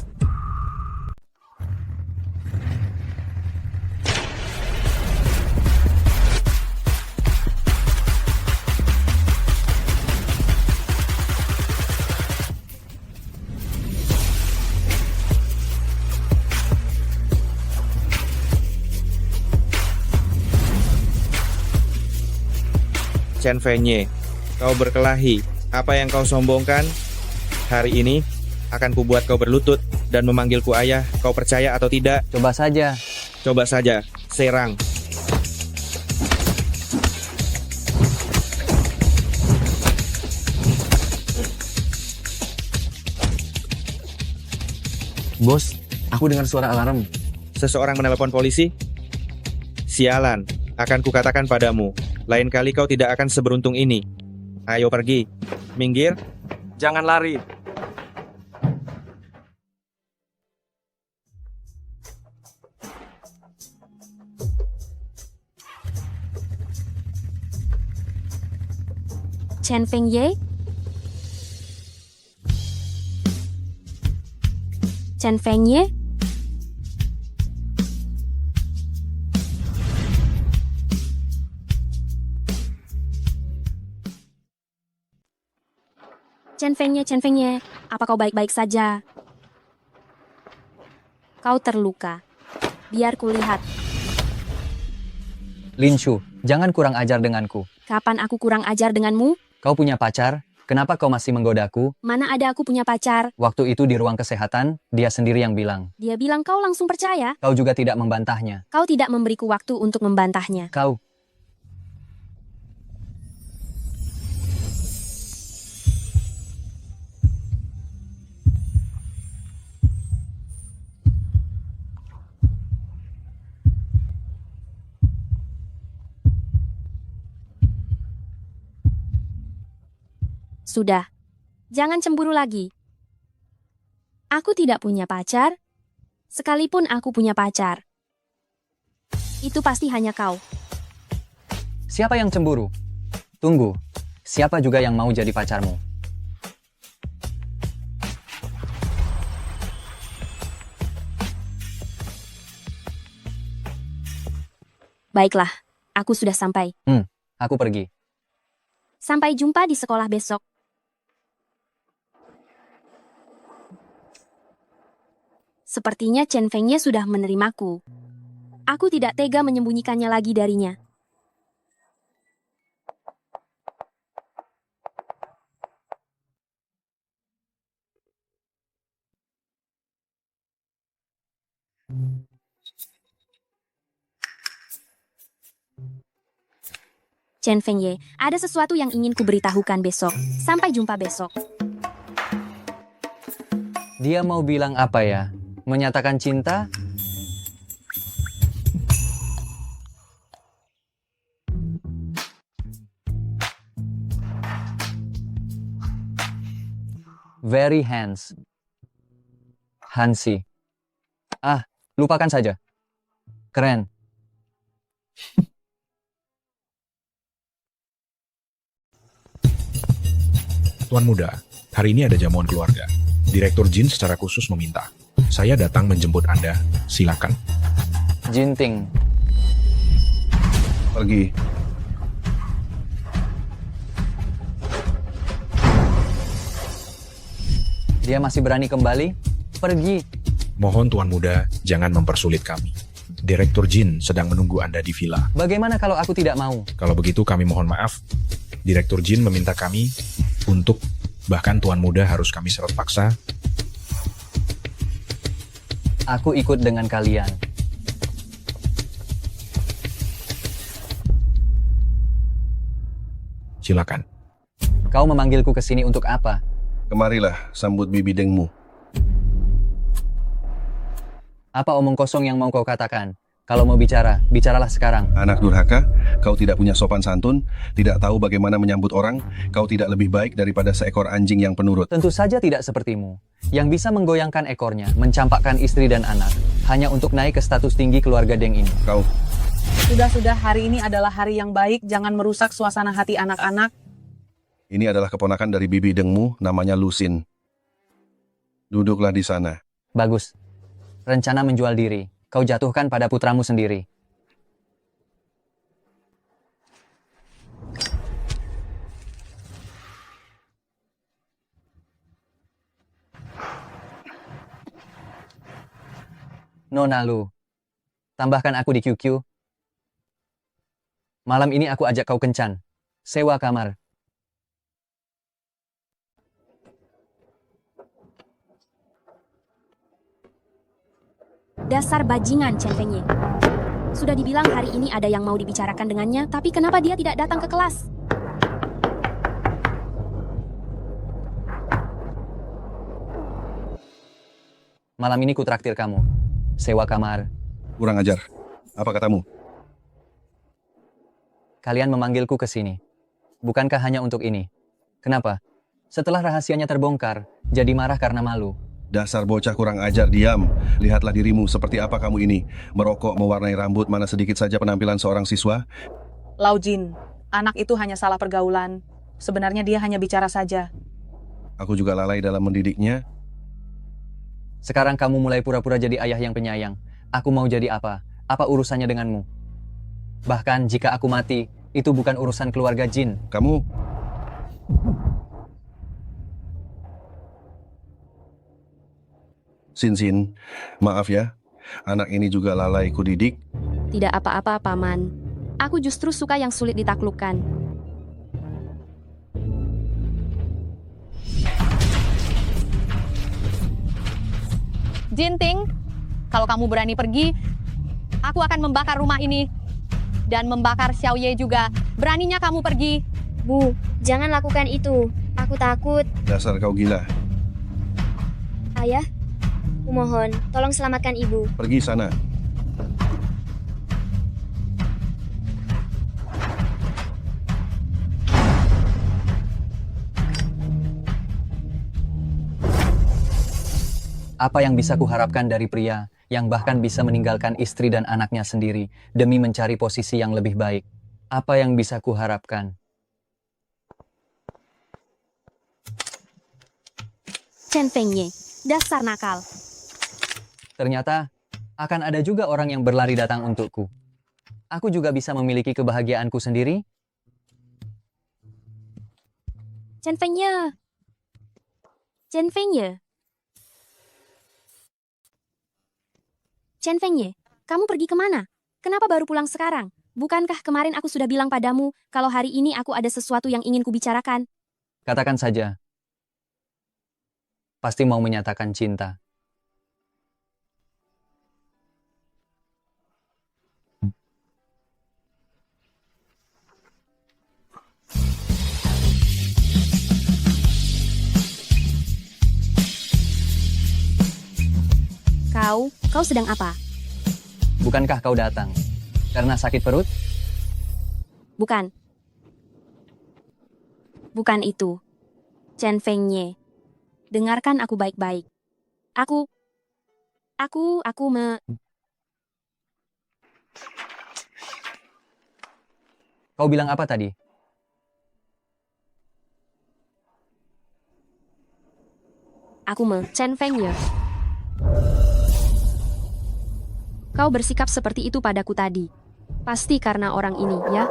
Chen Fengye, kau berkelahi. Apa yang kau sombongkan? Hari ini akan kubuat kau berlutut dan memanggilku ayah. Kau percaya atau tidak? Coba saja. Coba saja. Serang. Bos, aku dengar suara alarm. Seseorang menelepon polisi? Sialan, akan kukatakan padamu. Lain kali kau tidak akan seberuntung ini. Ayo pergi. Minggir. Jangan lari. Chen Fengye? Chen Fengye? Chen Fengye, apa kau baik-baik saja? Kau terluka. Biar kulihat. Lin Shu, jangan kurang ajar denganku. Kapan aku kurang ajar denganmu? Kau punya pacar? Kenapa kau masih menggodaku? Mana ada aku punya pacar? Waktu itu di ruang kesehatan, dia sendiri yang bilang. Dia bilang kau langsung percaya? Kau juga tidak membantahnya. Kau tidak memberiku waktu untuk membantahnya. Kau. Sudah. Jangan cemburu lagi. Aku tidak punya pacar. Sekalipun aku punya pacar. Itu pasti hanya kau. Siapa yang cemburu? Tunggu. Siapa juga yang mau jadi pacarmu? Baiklah. Aku sudah sampai. Aku pergi. Sampai jumpa di sekolah besok. Sepertinya Chen Fengye sudah menerimaku. Aku tidak tega menyembunyikannya lagi darinya. Chen Fengye, ada sesuatu yang ingin kuberitahukan besok. Sampai jumpa besok. Dia mau bilang apa ya? Menyatakan cinta? Very hands. Hansi. Ah, lupakan saja. Keren. Tuan Muda, hari ini ada jamuan keluarga. Direktur Jin secara khusus meminta. Saya datang menjemput Anda. Silakan. Jinting. Pergi. Dia masih berani kembali? Pergi. Mohon Tuan Muda, jangan mempersulit kami. Direktur Jin sedang menunggu Anda di villa. Bagaimana kalau aku tidak mau? Kalau begitu kami mohon maaf. Direktur Jin meminta kami untuk, bahkan Tuan Muda harus kami seret paksa. Aku ikut dengan kalian. Silakan. Kau memanggilku ke sini untuk apa? Kemarilah, sambut bibi dengmu. Apa omong kosong yang mau kau katakan? Kalau mau bicara, bicaralah sekarang. Anak durhaka, kau tidak punya sopan santun, tidak tahu bagaimana menyambut orang, kau tidak lebih baik daripada seekor anjing yang penurut. Tentu saja tidak sepertimu, yang bisa menggoyangkan ekornya, mencampakkan istri dan anak, hanya untuk naik ke status tinggi keluarga Deng ini. Kau. Sudah, hari ini adalah hari yang baik, jangan merusak suasana hati anak-anak. Ini adalah keponakan dari bibi dengmu, namanya Lusin. Duduklah di sana. Bagus. Rencana menjual diri, kau jatuhkan pada putramu sendiri. Nona Lu, tambahkan aku di QQ. Malam ini aku ajak kau kencan. Sewa kamar. Dasar bajingan Chen Fengye. Sudah dibilang hari ini ada yang mau dibicarakan dengannya, tapi kenapa dia tidak datang ke kelas? Malam ini ku traktir kamu. Sewa kamar. Kurang ajar. Apa katamu? Kalian memanggilku ke sini. Bukankah hanya untuk ini? Kenapa? Setelah rahasianya terbongkar, jadi marah karena malu. Dasar bocah kurang ajar, diam. Lihatlah dirimu, seperti apa kamu ini. Merokok, mewarnai rambut, mana sedikit saja penampilan seorang siswa. Lau Jin, anak itu hanya salah pergaulan. Sebenarnya dia hanya bicara saja. Aku juga lalai dalam mendidiknya. Sekarang kamu mulai pura-pura jadi ayah yang penyayang. Aku mau jadi apa? Apa urusannya denganmu? Bahkan jika aku mati, itu bukan urusan keluarga Jin. Kamu... Sin, maaf ya. Anak ini juga lalai kudidik. Tidak apa-apa, Paman. Aku justru suka yang sulit ditaklukkan. Jinting, kalau kamu berani pergi, aku akan membakar rumah ini. Dan membakar Xiaoye juga. Beraninya kamu pergi. Bu, jangan lakukan itu. Aku takut. Dasar kau gila. Ayah, kumohon, tolong selamatkan ibu. Pergi sana. Apa yang bisa kuharapkan dari pria yang bahkan bisa meninggalkan istri dan anaknya sendiri demi mencari posisi yang lebih baik? Apa yang bisa kuharapkan? Chen Fengye, dasar nakal. Ternyata akan ada juga orang yang berlari datang untukku. Aku juga bisa memiliki kebahagiaanku sendiri. Chen Fengye. Chen Fengye. Chen Fengye, kamu pergi kemana? Kenapa baru pulang sekarang? Bukankah kemarin aku sudah bilang padamu kalau hari ini aku ada sesuatu yang ingin kubicarakan? Katakan saja. Pasti mau menyatakan cinta. Kau sedang apa? Bukankah kau datang karena sakit perut? Bukan. Bukan itu. Chen Fengye. Dengarkan aku baik-baik. Aku Kau bilang apa tadi? Chen Fengye. Kau bersikap seperti itu padaku tadi. Pasti karena orang ini, ya?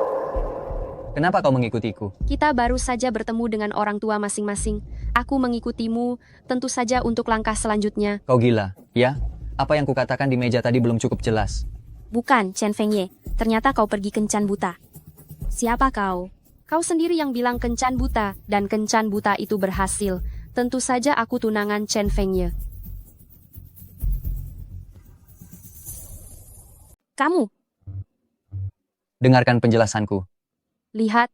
Kenapa kau mengikutiku? Kita baru saja bertemu dengan orang tua masing-masing. Aku mengikutimu, tentu saja untuk langkah selanjutnya. Kau gila, ya? Apa yang kukatakan di meja tadi belum cukup jelas. Bukan, Chen Fengye. Ternyata kau pergi kencan buta. Siapa kau? Kau sendiri yang bilang kencan buta, dan kencan buta itu berhasil. Tentu saja aku tunangan Chen Fengye. Kamu, Dengarkan penjelasanku. lihat.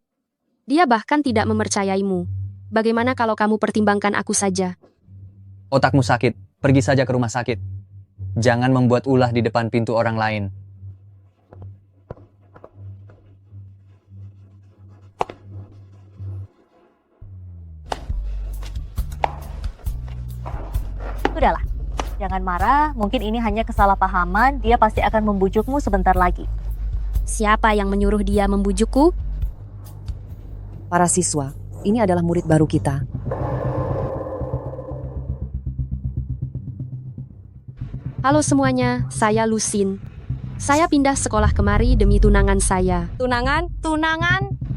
Dia bahkan tidak mempercayaimu. Bagaimana kalau kamu pertimbangkan aku saja? Otakmu sakit, pergi saja ke rumah sakit. Jangan membuat ulah di depan pintu orang lain. Sudahlah, jangan marah, mungkin ini hanya kesalahpahaman, dia pasti akan membujukmu sebentar lagi. Siapa yang menyuruh dia membujukku? Para siswa, ini adalah murid baru kita. Halo semuanya, saya Lusin. Saya pindah sekolah kemari demi tunangan saya. Tunangan?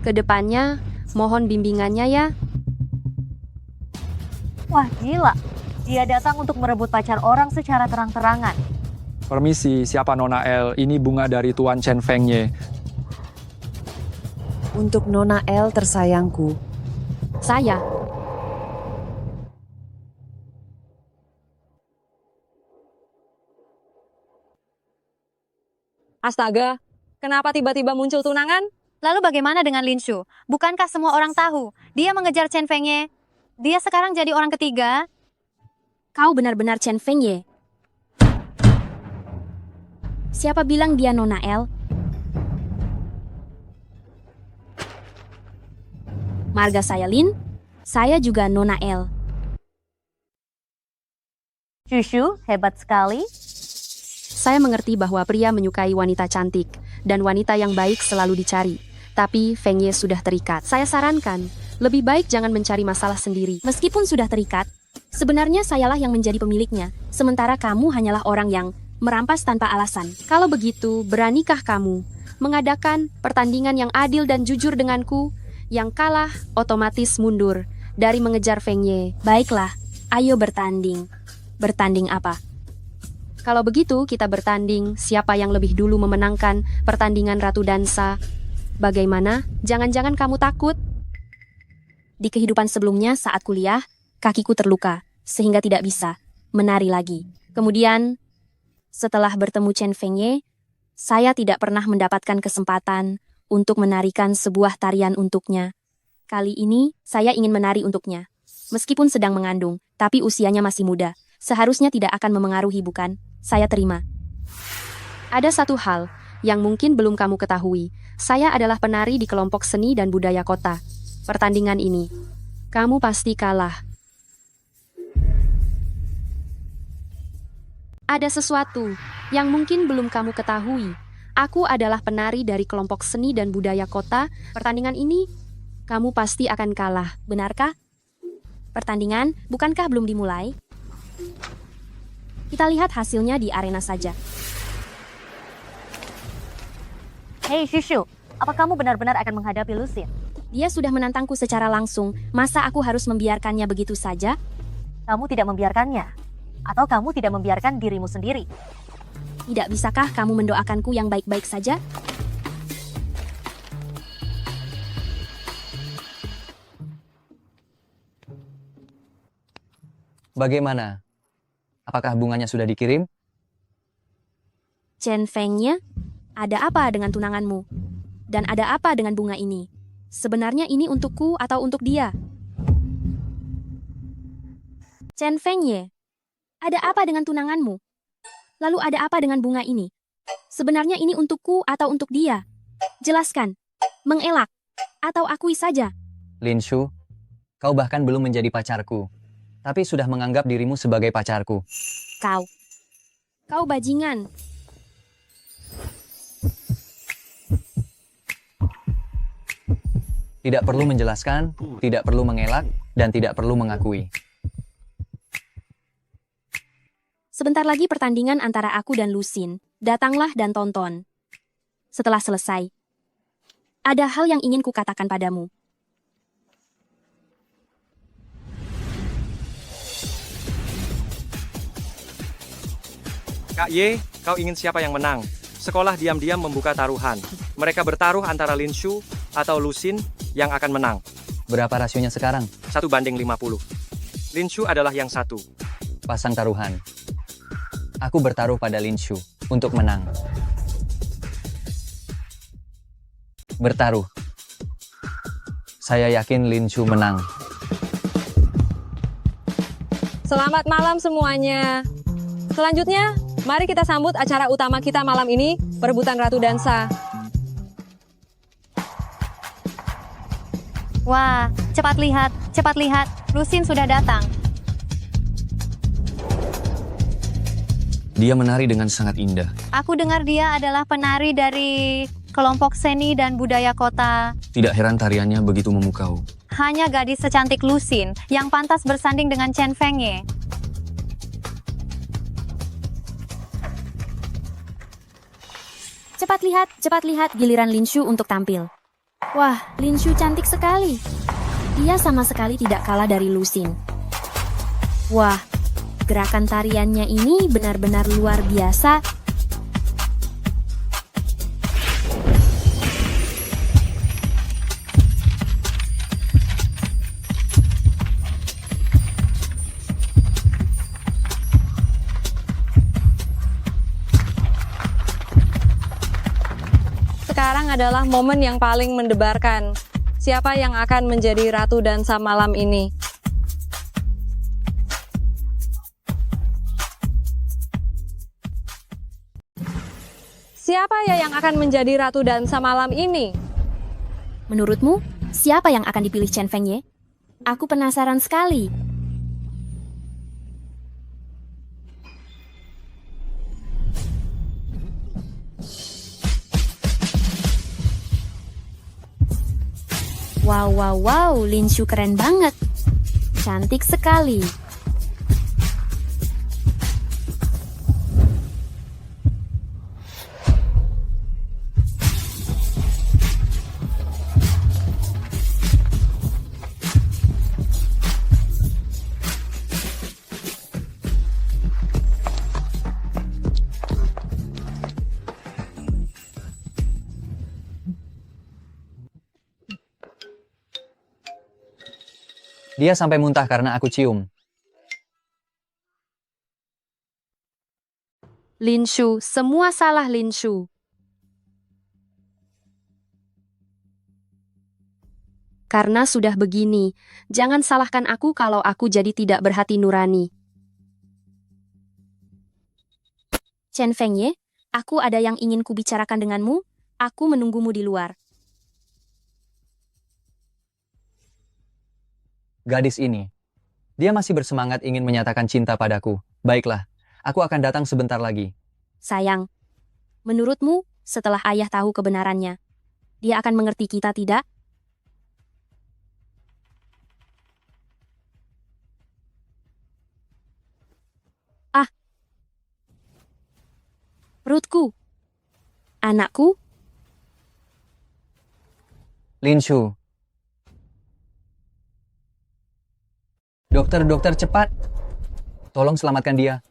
Kedepannya, mohon bimbingannya ya. Wah, gila. Dia datang untuk merebut pacar orang secara terang-terangan. Permisi, siapa Nona El? Ini bunga dari Tuan Chen Fengye. Untuk Nona El tersayangku. Saya. Astaga, kenapa tiba-tiba muncul tunangan? Lalu bagaimana dengan Lin Shu? Bukankah semua orang tahu dia mengejar Chen Fengye? Dia sekarang jadi orang ketiga. Kau benar-benar Chen Fengye. Siapa bilang dia Nona El? Marga saya Lin, saya juga Nona El. Shushu, hebat sekali. Saya mengerti bahwa pria menyukai wanita cantik, dan wanita yang baik selalu dicari. Tapi Fengye sudah terikat. Saya sarankan, lebih baik jangan mencari masalah sendiri. Meskipun sudah terikat, sebenarnya sayalah yang menjadi pemiliknya, sementara kamu hanyalah orang yang merampas tanpa alasan. Kalau begitu, beranikah kamu mengadakan pertandingan yang adil dan jujur denganku? Yang kalah otomatis mundur dari mengejar Fengye. Baiklah, ayo bertanding. Bertanding apa? Kalau begitu, kita bertanding siapa yang lebih dulu memenangkan pertandingan Ratu Dansa. Bagaimana? Jangan-jangan kamu takut? Di kehidupan sebelumnya saat kuliah, kakiku terluka, sehingga tidak bisa menari lagi. Kemudian, setelah bertemu Chen Fengye, saya tidak pernah mendapatkan kesempatan untuk menarikan sebuah tarian untuknya. Kali ini, saya ingin menari untuknya. Meskipun sedang mengandung, tapi usianya masih muda. Seharusnya tidak akan memengaruhi, bukan? Saya terima. Ada satu hal yang mungkin belum kamu ketahui. Saya adalah penari di kelompok seni dan budaya kota. Pertandingan ini, kamu pasti kalah. Ada sesuatu yang mungkin belum kamu ketahui. Aku adalah penari dari kelompok seni dan budaya kota. Pertandingan ini, kamu pasti akan kalah. Benarkah? Pertandingan, bukankah belum dimulai? Kita lihat hasilnya di arena saja. Hei Shushu, apa kamu benar-benar akan menghadapi Lusin? Dia sudah menantangku secara langsung, masa aku harus membiarkannya begitu saja? Kamu tidak membiarkannya. Atau kamu tidak membiarkan dirimu sendiri. Tidak bisakah kamu mendoakanku yang baik-baik saja? Bagaimana? Apakah bunganya sudah dikirim? Chen Fengnya, ada apa dengan tunanganmu? Dan ada apa dengan bunga ini? Sebenarnya ini untukku atau untuk dia? Chen Fengye, ada apa dengan tunanganmu? Lalu ada apa dengan bunga ini? Sebenarnya ini untukku atau untuk dia? Jelaskan. Mengelak. Atau akui saja. Lin Shu, kau bahkan belum menjadi pacarku, tapi sudah menganggap dirimu sebagai pacarku. Kau bajingan. Tidak perlu menjelaskan, tidak perlu mengelak, dan tidak perlu mengakui. Sebentar lagi pertandingan antara aku dan Lusin. Datanglah dan tonton. Setelah selesai, ada hal yang ingin kukatakan padamu. Kak Ye, kau ingin siapa yang menang? Sekolah diam-diam membuka taruhan. Mereka bertaruh antara Lin Shu atau Lusin yang akan menang. Berapa rasionya sekarang? 1:50. Lin Shu adalah yang satu. Pasang taruhan. Aku bertaruh pada Lin Shu untuk menang. Bertaruh. Saya yakin Lin Shu menang. Selamat malam semuanya. Selanjutnya, mari kita sambut acara utama kita malam ini, perebutan Ratu Dansa. Wah, cepat lihat, Lusin sudah datang. Dia menari dengan sangat indah. Aku dengar dia adalah penari dari kelompok seni dan budaya kota. Tidak heran tariannya begitu memukau. Hanya gadis secantik Lusin yang pantas bersanding dengan Chen Fengye. Cepat lihat giliran Lin Shu untuk tampil. Wah, Lin Shu cantik sekali. Dia sama sekali tidak kalah dari Lusin. Wah, gerakan tariannya ini benar-benar luar biasa. Sekarang adalah momen yang paling mendebarkan. Siapa yang akan menjadi Ratu Dansa malam ini? Siapa ya yang akan menjadi Ratu Dansa malam ini? Menurutmu, siapa yang akan dipilih Chen Fengye? Aku penasaran sekali. Wow, Lin Shu keren banget. Cantik sekali. Dia sampai muntah karena aku cium. Lin Shu, semua salah Lin Shu. Karena sudah begini, jangan salahkan aku kalau aku jadi tidak berhati nurani. Chen Fengye, aku ada yang ingin kubicarakan denganmu. Aku menunggumu di luar. Gadis ini, dia masih bersemangat ingin menyatakan cinta padaku. Baiklah, aku akan datang sebentar lagi. Sayang, menurutmu, setelah ayah tahu kebenarannya, dia akan mengerti kita tidak? Ah, perutku, anakku. Lin Shu, Dokter, dokter, cepat. Tolong selamatkan dia.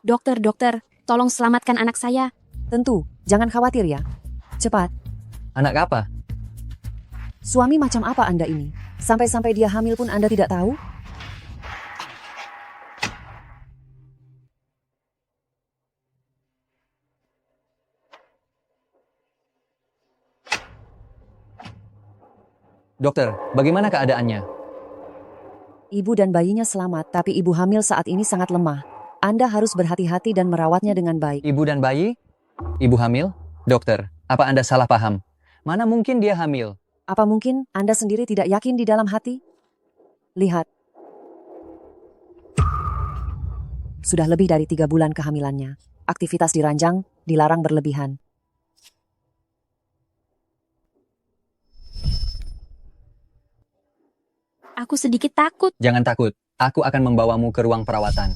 Dokter, dokter, tolong selamatkan anak saya. Tentu, jangan khawatir ya. Cepat. Anak apa? Suami macam apa Anda ini? Sampai-sampai dia hamil pun Anda tidak tahu? Dokter, bagaimana keadaannya? Ibu dan bayinya selamat, tapi ibu hamil saat ini sangat lemah. Anda harus berhati-hati dan merawatnya dengan baik. Ibu dan bayi? Ibu hamil? Dokter, apa Anda salah paham? Mana mungkin dia hamil? Apa mungkin Anda sendiri tidak yakin di dalam hati? Lihat. Sudah lebih dari 3 bulan kehamilannya. Aktivitas di ranjang dilarang berlebihan. Aku sedikit takut. Jangan takut, aku akan membawamu ke ruang perawatan.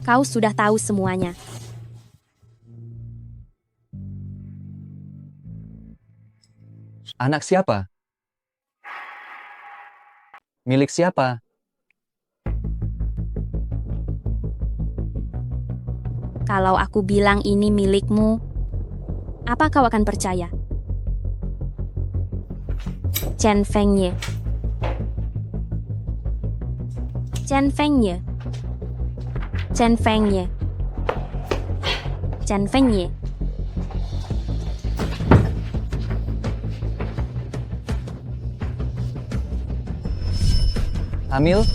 Kau sudah tahu semuanya. Anak siapa? Milik siapa? Kalau aku bilang ini milikmu, apa kau akan percaya? Chen Fengye. Chen Fengye. Chen Fengye. Chen Fengye. Hamil?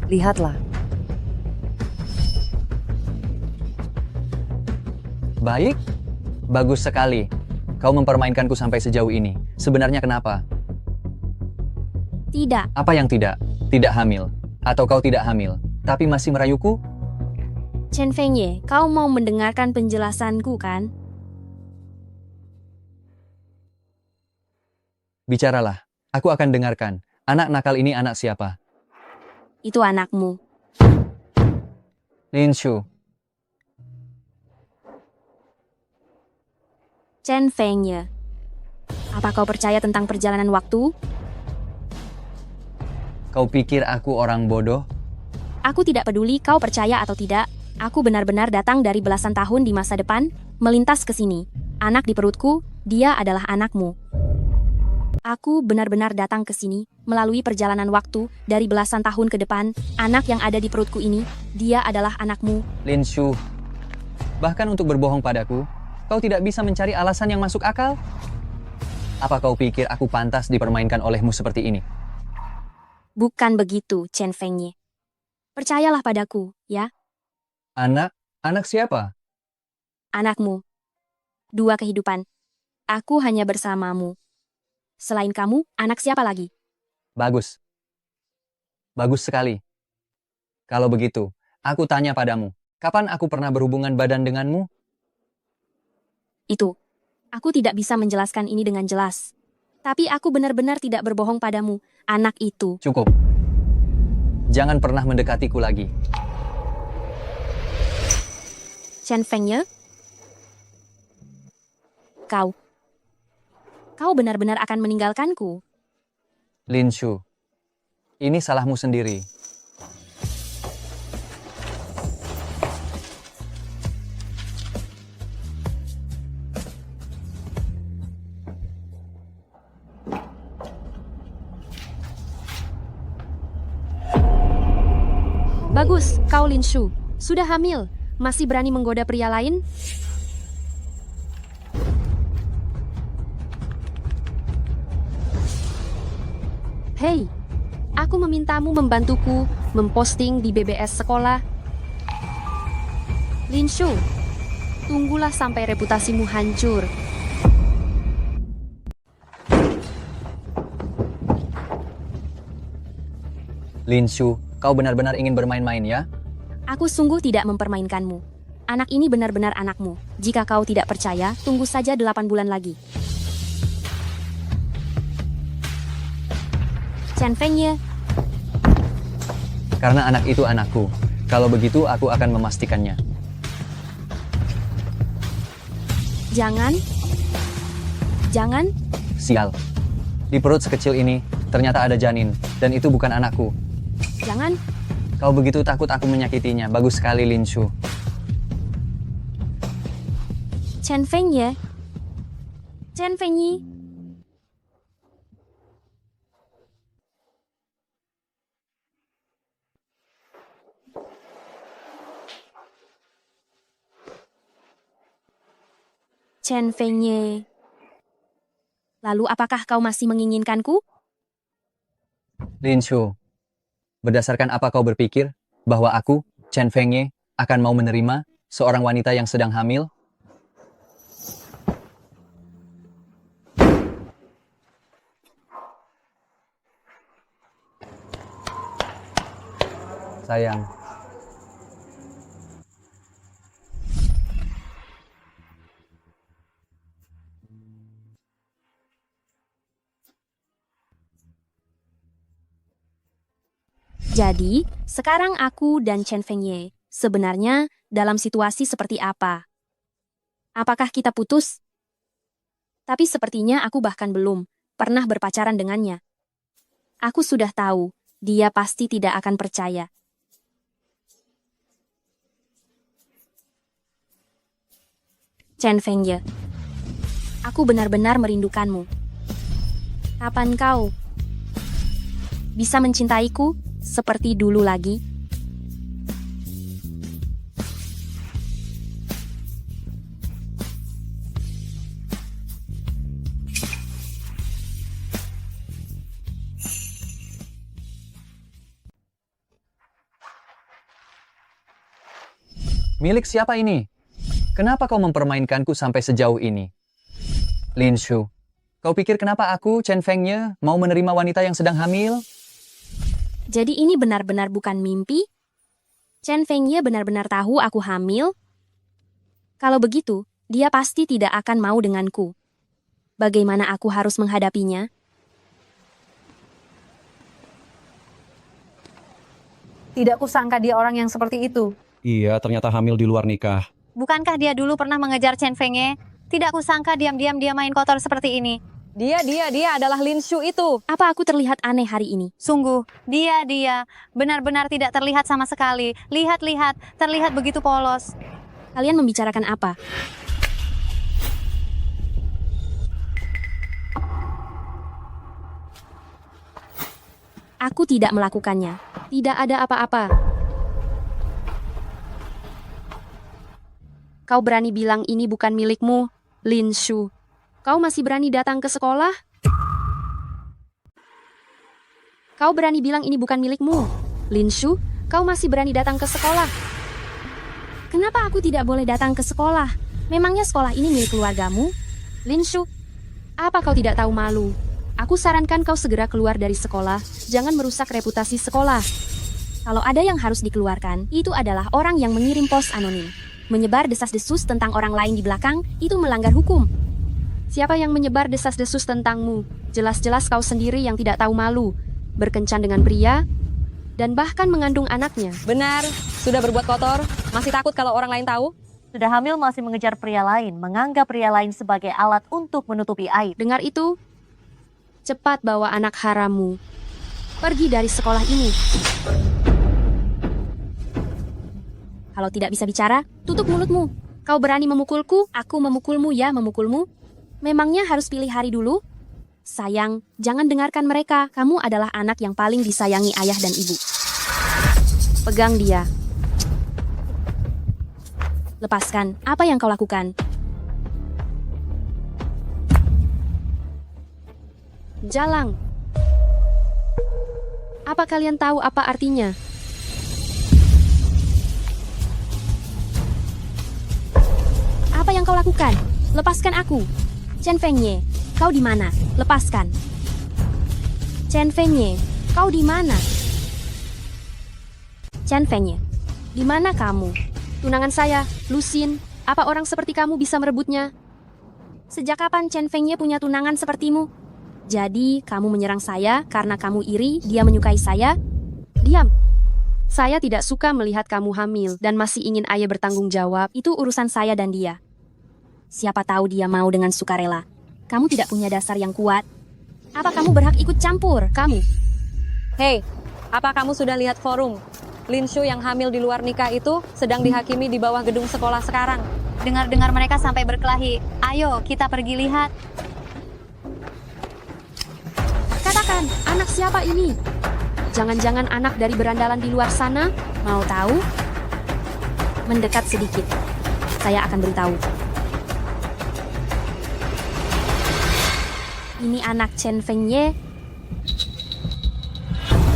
Lihatlah. Baik? Bagus sekali. Kau mempermainkanku sampai sejauh ini. Sebenarnya kenapa? Tidak. Apa yang tidak? Tidak hamil. Atau kau tidak hamil, tapi masih merayuku? Chen Fengye, kau mau mendengarkan penjelasanku kan? Bicaralah. Aku akan dengarkan. Anak nakal ini anak siapa? Itu anakmu. Lin Shu. Chen Fengye. Apa kau percaya tentang perjalanan waktu? Kau pikir aku orang bodoh? Aku tidak peduli kau percaya atau tidak. Aku benar-benar datang dari belasan tahun di masa depan, melintas ke sini. Anak di perutku, dia adalah anakmu. Aku benar-benar datang ke sini melalui perjalanan waktu dari belasan tahun ke depan. Anak yang ada di perutku ini, dia adalah anakmu. Lin Shu. Bahkan untuk berbohong padaku, kau tidak bisa mencari alasan yang masuk akal? Apa kau pikir aku pantas dipermainkan olehmu seperti ini? Bukan begitu, Chen Fengye. Percayalah padaku, ya. Anak? Anak siapa? Anakmu. 2 kehidupan. Aku hanya bersamamu. Selain kamu, anak siapa lagi? Bagus. Bagus sekali. Kalau begitu, aku tanya padamu, kapan aku pernah berhubungan badan denganmu? Itu. Aku tidak bisa menjelaskan ini dengan jelas. Tapi aku benar-benar tidak berbohong padamu, anak itu. Cukup. Jangan pernah mendekatiku lagi. Chen Fengye? Kau benar-benar akan meninggalkanku. Lin Shu, ini salahmu sendiri. Bagus, kau Lin Shu. Sudah hamil. Masih berani menggoda pria lain? Hei, aku memintamu membantuku memposting di BBS sekolah. Lin Shu, tunggulah sampai reputasimu hancur. Lin Shu, kau benar-benar ingin bermain-main ya? Aku sungguh tidak mempermainkanmu. Anak ini benar-benar anakmu. Jika kau tidak percaya, tunggu saja 8 bulan lagi. Chen Fengye, Karena anak itu anakku. Kalau begitu, aku akan memastikannya. jangan. Jangan. Sial. Di perut sekecil ini, ternyata ada janin. Dan itu bukan anakku. Jangan. Kau begitu takut aku menyakitinya. Bagus sekali, Lin Shu. Chen Fengye. Chen Fengyi. Chen Fengye. Lalu apakah kau masih menginginkanku? Lin Shu. Berdasarkan apa kau berpikir bahwa aku, Chen Fengye, akan mau menerima seorang wanita yang sedang hamil? Sayang. Jadi, sekarang aku dan Chen Fengye sebenarnya dalam situasi seperti apa? Apakah kita putus? Tapi sepertinya aku bahkan belum pernah berpacaran dengannya. Aku sudah tahu, dia pasti tidak akan percaya. Chen Fengye, aku benar-benar merindukanmu. Kapan kau bisa mencintaiku seperti dulu lagi? Milik siapa ini? Kenapa kau mempermainkanku sampai sejauh ini? Lin Shu, kau pikir kenapa aku, Chen Fengye, mau menerima wanita yang sedang hamil? Jadi ini benar-benar bukan mimpi? Chen Fengye benar-benar tahu aku hamil? Kalau begitu, dia pasti tidak akan mau denganku. Bagaimana aku harus menghadapinya? Tidak kusangka dia orang yang seperti itu. Iya, ternyata hamil di luar nikah. Bukankah dia dulu pernah mengejar Chen Fengye? Tidak kusangka diam-diam dia main kotor seperti ini. Dia adalah Lin Shu itu. Apa aku terlihat aneh hari ini? Sungguh, dia benar-benar tidak terlihat sama sekali. Lihat-lihat, terlihat begitu polos. Kalian membicarakan apa? Aku tidak melakukannya. Tidak ada apa-apa. Kau berani bilang ini bukan milikmu, Lin Shu. Kau masih berani datang ke sekolah? Kau berani bilang ini bukan milikmu, Lin Shu. Kau masih berani datang ke sekolah? Kenapa aku tidak boleh datang ke sekolah? Memangnya sekolah ini milik keluargamu? Lin Shu, apa kau tidak tahu malu? Aku sarankan kau segera keluar dari sekolah. Jangan merusak reputasi sekolah. Kalau ada yang harus dikeluarkan, itu adalah orang yang mengirim pos anonim. Menyebar desas-desus tentang orang lain di belakang, itu melanggar hukum. Siapa yang menyebar desas-desus tentangmu? Jelas-jelas kau sendiri yang tidak tahu malu. Berkencan dengan pria, dan bahkan mengandung anaknya. Benar, sudah berbuat kotor. Masih takut kalau orang lain tahu? Sudah hamil masih mengejar pria lain, menganggap pria lain sebagai alat untuk menutupi aib. Dengar itu? Cepat bawa anak harammu. Pergi dari sekolah ini. Kalau tidak bisa bicara, tutup mulutmu. Kau berani memukulku, aku memukulmu, ya memukulmu. Memangnya harus pilih hari dulu? Sayang, jangan dengarkan mereka. Kamu adalah anak yang paling disayangi ayah dan ibu. Pegang dia. Lepaskan. Apa yang kau lakukan? Jalang. Apa kalian tahu apa artinya? Apa yang kau lakukan? Lepaskan aku. Chen Fengye, kau di mana? Lepaskan. Chen Fengye, kau di mana? Chen Fengye, di mana kamu? Tunangan saya, Lusin. Apa orang seperti kamu bisa merebutnya? Sejak kapan Chen Fengye punya tunangan sepertimu? Jadi, kamu menyerang saya karena kamu iri, dia menyukai saya? Diam. Saya tidak suka melihat kamu hamil dan masih ingin ayah bertanggung jawab. Itu urusan saya dan dia. Siapa tahu dia mau dengan sukarela. Kamu tidak punya dasar yang kuat. Apa kamu berhak ikut campur? Kamu. Hei, apa kamu sudah lihat forum? Linshu yang hamil di luar nikah itu sedang dihakimi di bawah gedung sekolah sekarang. Dengar-dengar mereka sampai berkelahi. Ayo, kita pergi lihat. Katakan, anak siapa ini? Jangan-jangan anak dari berandalan di luar sana? Mau tahu? Mendekat sedikit. Saya akan beritahu. Ini anak Chen Fengye.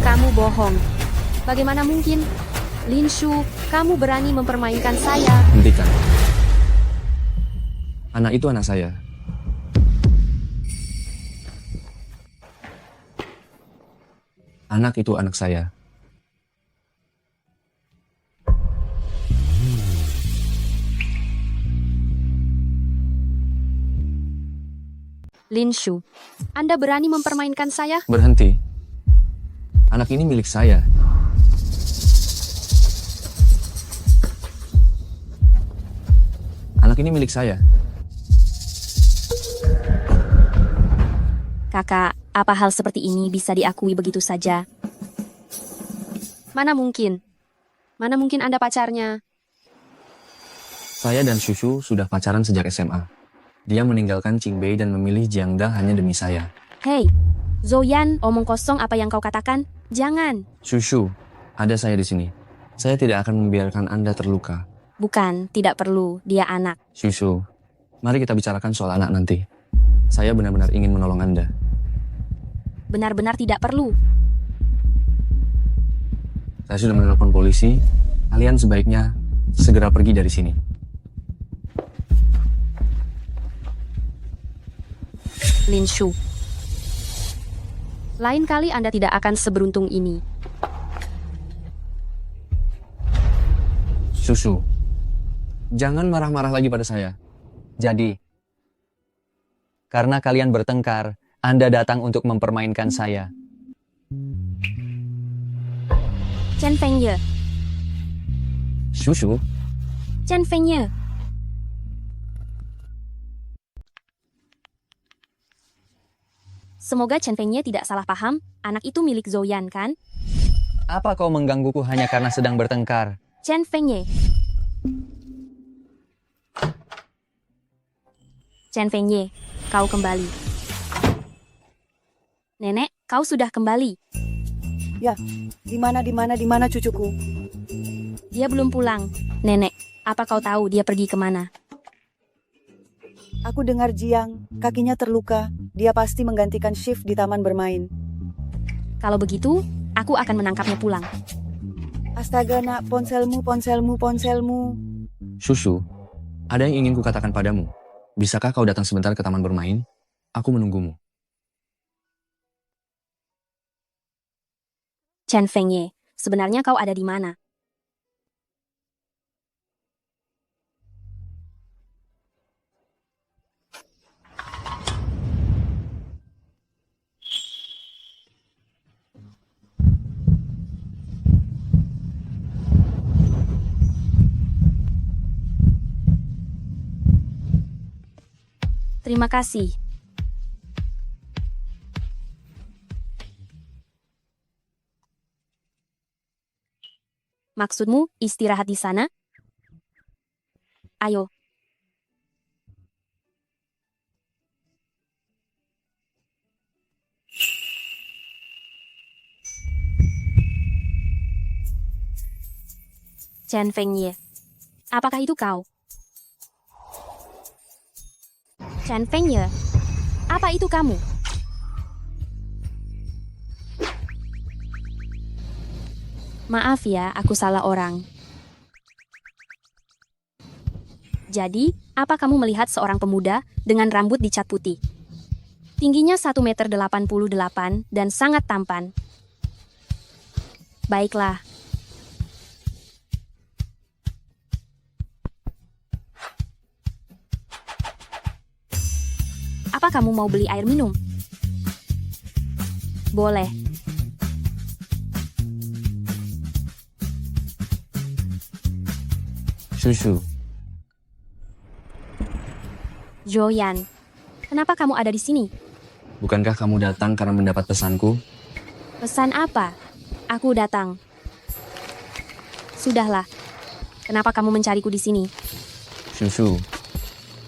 Kamu bohong. Bagaimana mungkin? Linshu, kamu berani mempermainkan saya. Hentikan. Anak itu anak saya. Anak itu anak saya. Linshu, Anda berani mempermainkan saya? Berhenti. Anak ini milik saya. Anak ini milik saya. Kakak, apa hal seperti ini bisa diakui begitu saja? Mana mungkin? Mana mungkin Anda pacarnya? Saya dan Shushu sudah pacaran sejak SMA. Dia meninggalkan Qingbei dan memilih Jiangda hanya demi saya. Hei, Zoyan, omong kosong apa yang kau katakan? Jangan. Shushu, ada saya di sini. Saya tidak akan membiarkan Anda terluka. Bukan, tidak perlu. Dia anak. Shushu, mari kita bicarakan soal anak nanti. Saya benar-benar ingin menolong Anda. Benar-benar tidak perlu. Saya sudah menelpon polisi. Kalian sebaiknya segera pergi dari sini. Linshu. Lain kali Anda tidak akan seberuntung ini. Shushu, jangan marah-marah lagi pada saya. Jadi, karena kalian bertengkar, Anda datang untuk mempermainkan saya. Chen Fengye. Shushu, Chen Fengye. Semoga Chen Fengye tidak salah paham, anak itu milik Zoyan kan? Apa kau menggangguku hanya karena sedang bertengkar? Chen Fengye. Chen Fengye, kau kembali. Nenek, kau sudah kembali. Ya, di mana cucuku? Dia belum pulang. Nenek, apa kau tahu dia pergi kemana? Aku dengar Jiang, kakinya terluka. Dia pasti menggantikan shift di taman bermain. Kalau begitu, aku akan menangkapnya pulang. Astaga nak, ponselmu. Shushu, ada yang ingin kukatakan padamu. Bisakah kau datang sebentar ke taman bermain? Aku menunggumu. Chen Fengye, sebenarnya kau ada di mana? Terima kasih. Maksudmu istirahat di sana? Ayo. Chen Fengye, apakah itu kau? Chen Fengye, apa itu kamu? Maaf ya, aku salah orang. Jadi, apa kamu melihat seorang pemuda dengan rambut dicat putih? Tingginya 1,88 meter dan sangat tampan. Baiklah. Apa kamu mau beli air minum? Boleh. Shushu, Joyan, kenapa kamu ada di sini? bukankah kamu datang karena mendapat pesanku? Pesan apa? Aku datang. Sudahlah. Kenapa kamu mencariku di sini? Shushu,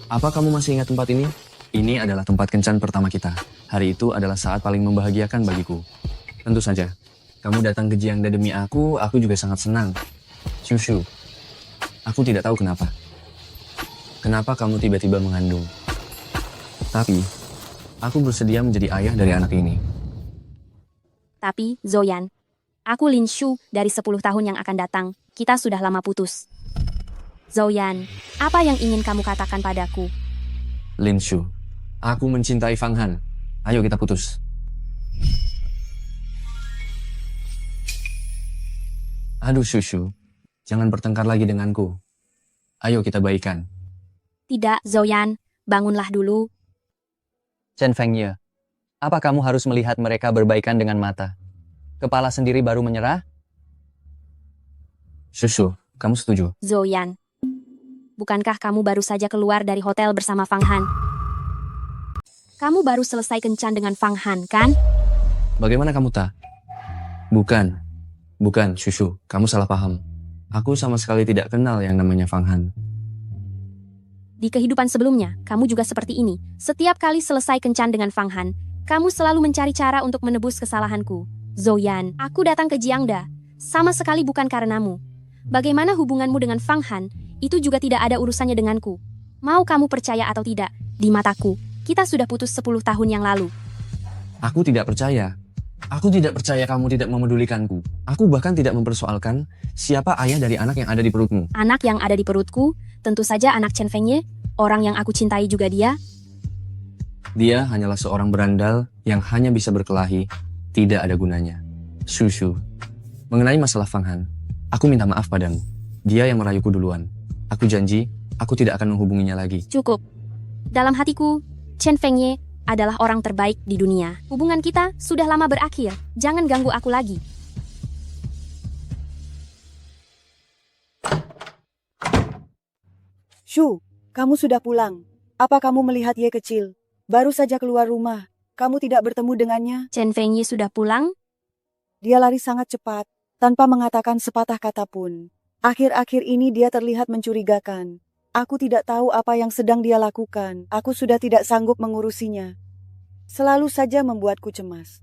apa kamu masih ingat tempat ini? Ini adalah tempat kencan pertama kita. Hari itu adalah saat paling membahagiakan bagiku. Tentu saja, kamu datang ke Jiangda demi aku juga sangat senang. Shushu, aku tidak tahu kenapa. Kenapa kamu tiba-tiba mengandung? Tapi, aku bersedia menjadi ayah dari anak ini. Tapi, Zoyan, aku Lin Shu dari 10 tahun yang akan datang. Kita sudah lama putus. Zoyan, apa yang ingin kamu katakan padaku? Lin Shu, aku mencintai Fang Han. Ayo kita putus. Aduh Shushu, jangan bertengkar lagi denganku. Ayo kita baikan. Tidak, Zoyan, bangunlah dulu. Chen Fengye, apa kamu harus melihat mereka berbaikan dengan mata? Kepala sendiri baru menyerah? Shushu, kamu setuju? Zoyan, bukankah kamu baru saja keluar dari hotel bersama Fang Han? Kamu baru selesai kencan dengan Fang Han, kan? Bagaimana kamu tak? Bukan, Shushu, kamu salah paham. Aku sama sekali tidak kenal yang namanya Fang Han. Di kehidupan sebelumnya, kamu juga seperti ini. Setiap kali selesai kencan dengan Fang Han, kamu selalu mencari cara untuk menebus kesalahanku. Zoyan, aku datang ke Jiangda. Sama sekali bukan karenamu. Bagaimana hubunganmu dengan Fang Han, itu juga tidak ada urusannya denganku. Mau kamu percaya atau tidak, di mataku, kita sudah putus 10 tahun yang lalu. Aku tidak percaya. Aku tidak percaya kamu tidak memedulikanku. Aku bahkan tidak mempersoalkan siapa ayah dari anak yang ada di perutmu. Anak yang ada di perutku, tentu saja anak Chen Fengye, orang yang aku cintai juga dia. Dia hanyalah seorang berandal yang hanya bisa berkelahi, tidak ada gunanya. Shushu, mengenai masalah Fang Han, aku minta maaf padamu. Dia yang merayuku duluan. Aku janji, aku tidak akan menghubunginya lagi. Cukup. Dalam hatiku, Chen Fengye adalah orang terbaik di dunia. Hubungan kita sudah lama berakhir. Jangan ganggu aku lagi. Shu, kamu sudah pulang. Apa kamu melihat Ye kecil? Baru saja keluar rumah. Kamu tidak bertemu dengannya? Chen Fengye sudah pulang? Dia lari sangat cepat, tanpa mengatakan sepatah kata pun. Akhir-akhir ini dia terlihat mencurigakan. Aku tidak tahu apa yang sedang dia lakukan. Aku sudah tidak sanggup mengurusinya. Selalu saja membuatku cemas.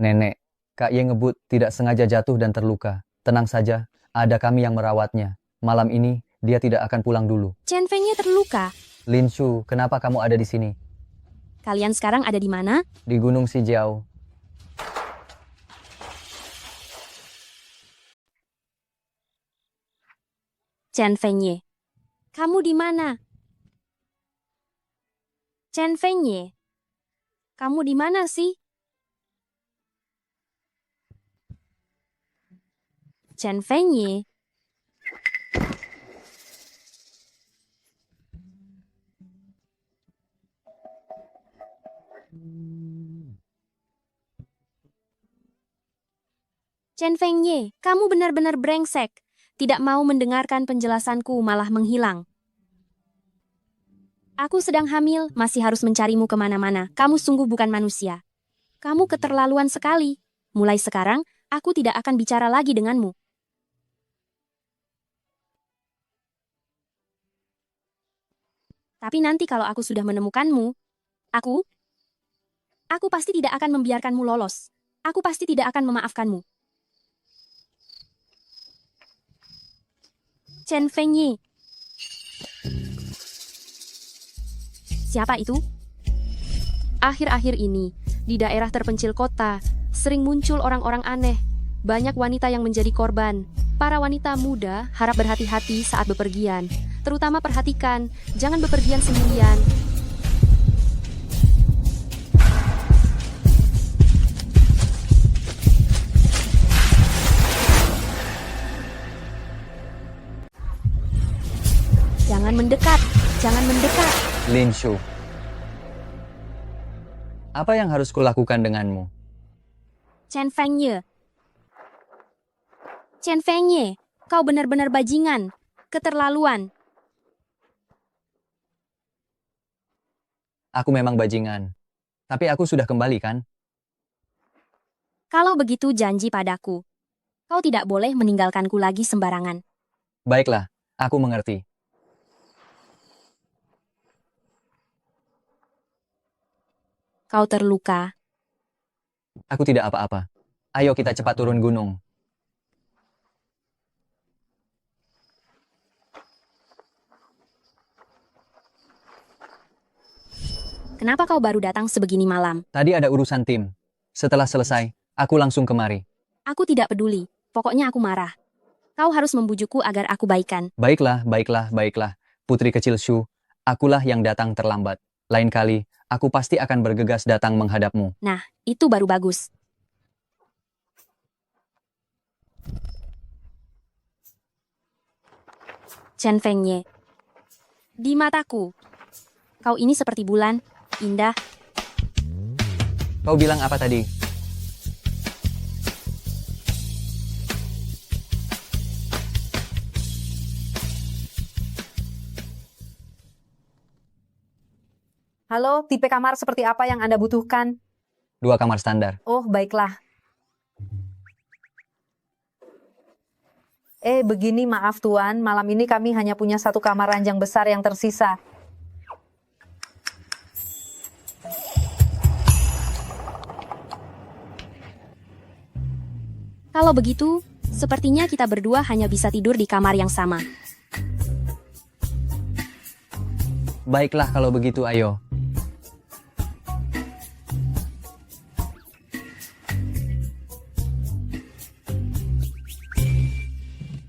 Nenek, Kak Ye ngebut tidak sengaja jatuh dan terluka. Tenang saja, ada kami yang merawatnya. Malam ini, dia tidak akan pulang dulu. Chen Fengye terluka. Lin Shu, kenapa kamu ada di sini? Kalian sekarang ada di mana? Di Gunung Sijiao. Chen Fengye, kamu di mana? Chen Fengye, kamu di mana sih? Chen Fengye. Chen Fengye, kamu benar-benar brengsek. Tidak mau mendengarkan penjelasanku, malah menghilang. Aku sedang hamil, masih harus mencarimu kemana-mana. Kamu sungguh bukan manusia. Kamu keterlaluan sekali. Mulai sekarang, aku tidak akan bicara lagi denganmu. Tapi nanti kalau aku sudah menemukanmu, aku pasti tidak akan membiarkanmu lolos. Aku pasti tidak akan memaafkanmu. Chen Fengye. Siapa itu? Akhir-akhir ini, di daerah terpencil kota, sering muncul orang-orang aneh. Banyak wanita yang menjadi korban. Para wanita muda harap berhati-hati saat bepergian. Terutama perhatikan, jangan bepergian sendirian. Jangan mendekat. Jangan mendekat. Lin Shu. Apa yang harus kulakukan denganmu? Chen Fengye. Chen Fengye, kau benar-benar bajingan. Keterlaluan. Aku memang bajingan. Tapi aku sudah kembali kan? Kalau begitu janji padaku. Kau tidak boleh meninggalkanku lagi sembarangan. Baiklah, aku mengerti. Kau terluka. Aku tidak apa-apa. Ayo kita cepat turun gunung. Kenapa kau baru datang sebegini malam? Tadi ada urusan tim. Setelah selesai, aku langsung kemari. Aku tidak peduli. Pokoknya aku marah. Kau harus membujukku agar aku baikan. Baiklah, baiklah, baiklah. Putri kecil Shu, akulah yang datang terlambat. Lain kali, aku pasti akan bergegas datang menghadapmu. Nah, itu baru bagus. Chen Fengye. Di mataku, kau ini seperti bulan, indah. Kau bilang apa tadi? Halo, tipe kamar seperti apa yang Anda butuhkan? 2 kamar standar. Oh, baiklah. Begini, maaf Tuan, malam ini kami hanya punya 1 kamar ranjang besar yang tersisa. Kalau begitu, sepertinya kita berdua hanya bisa tidur di kamar yang sama. Baiklah kalau begitu, ayo.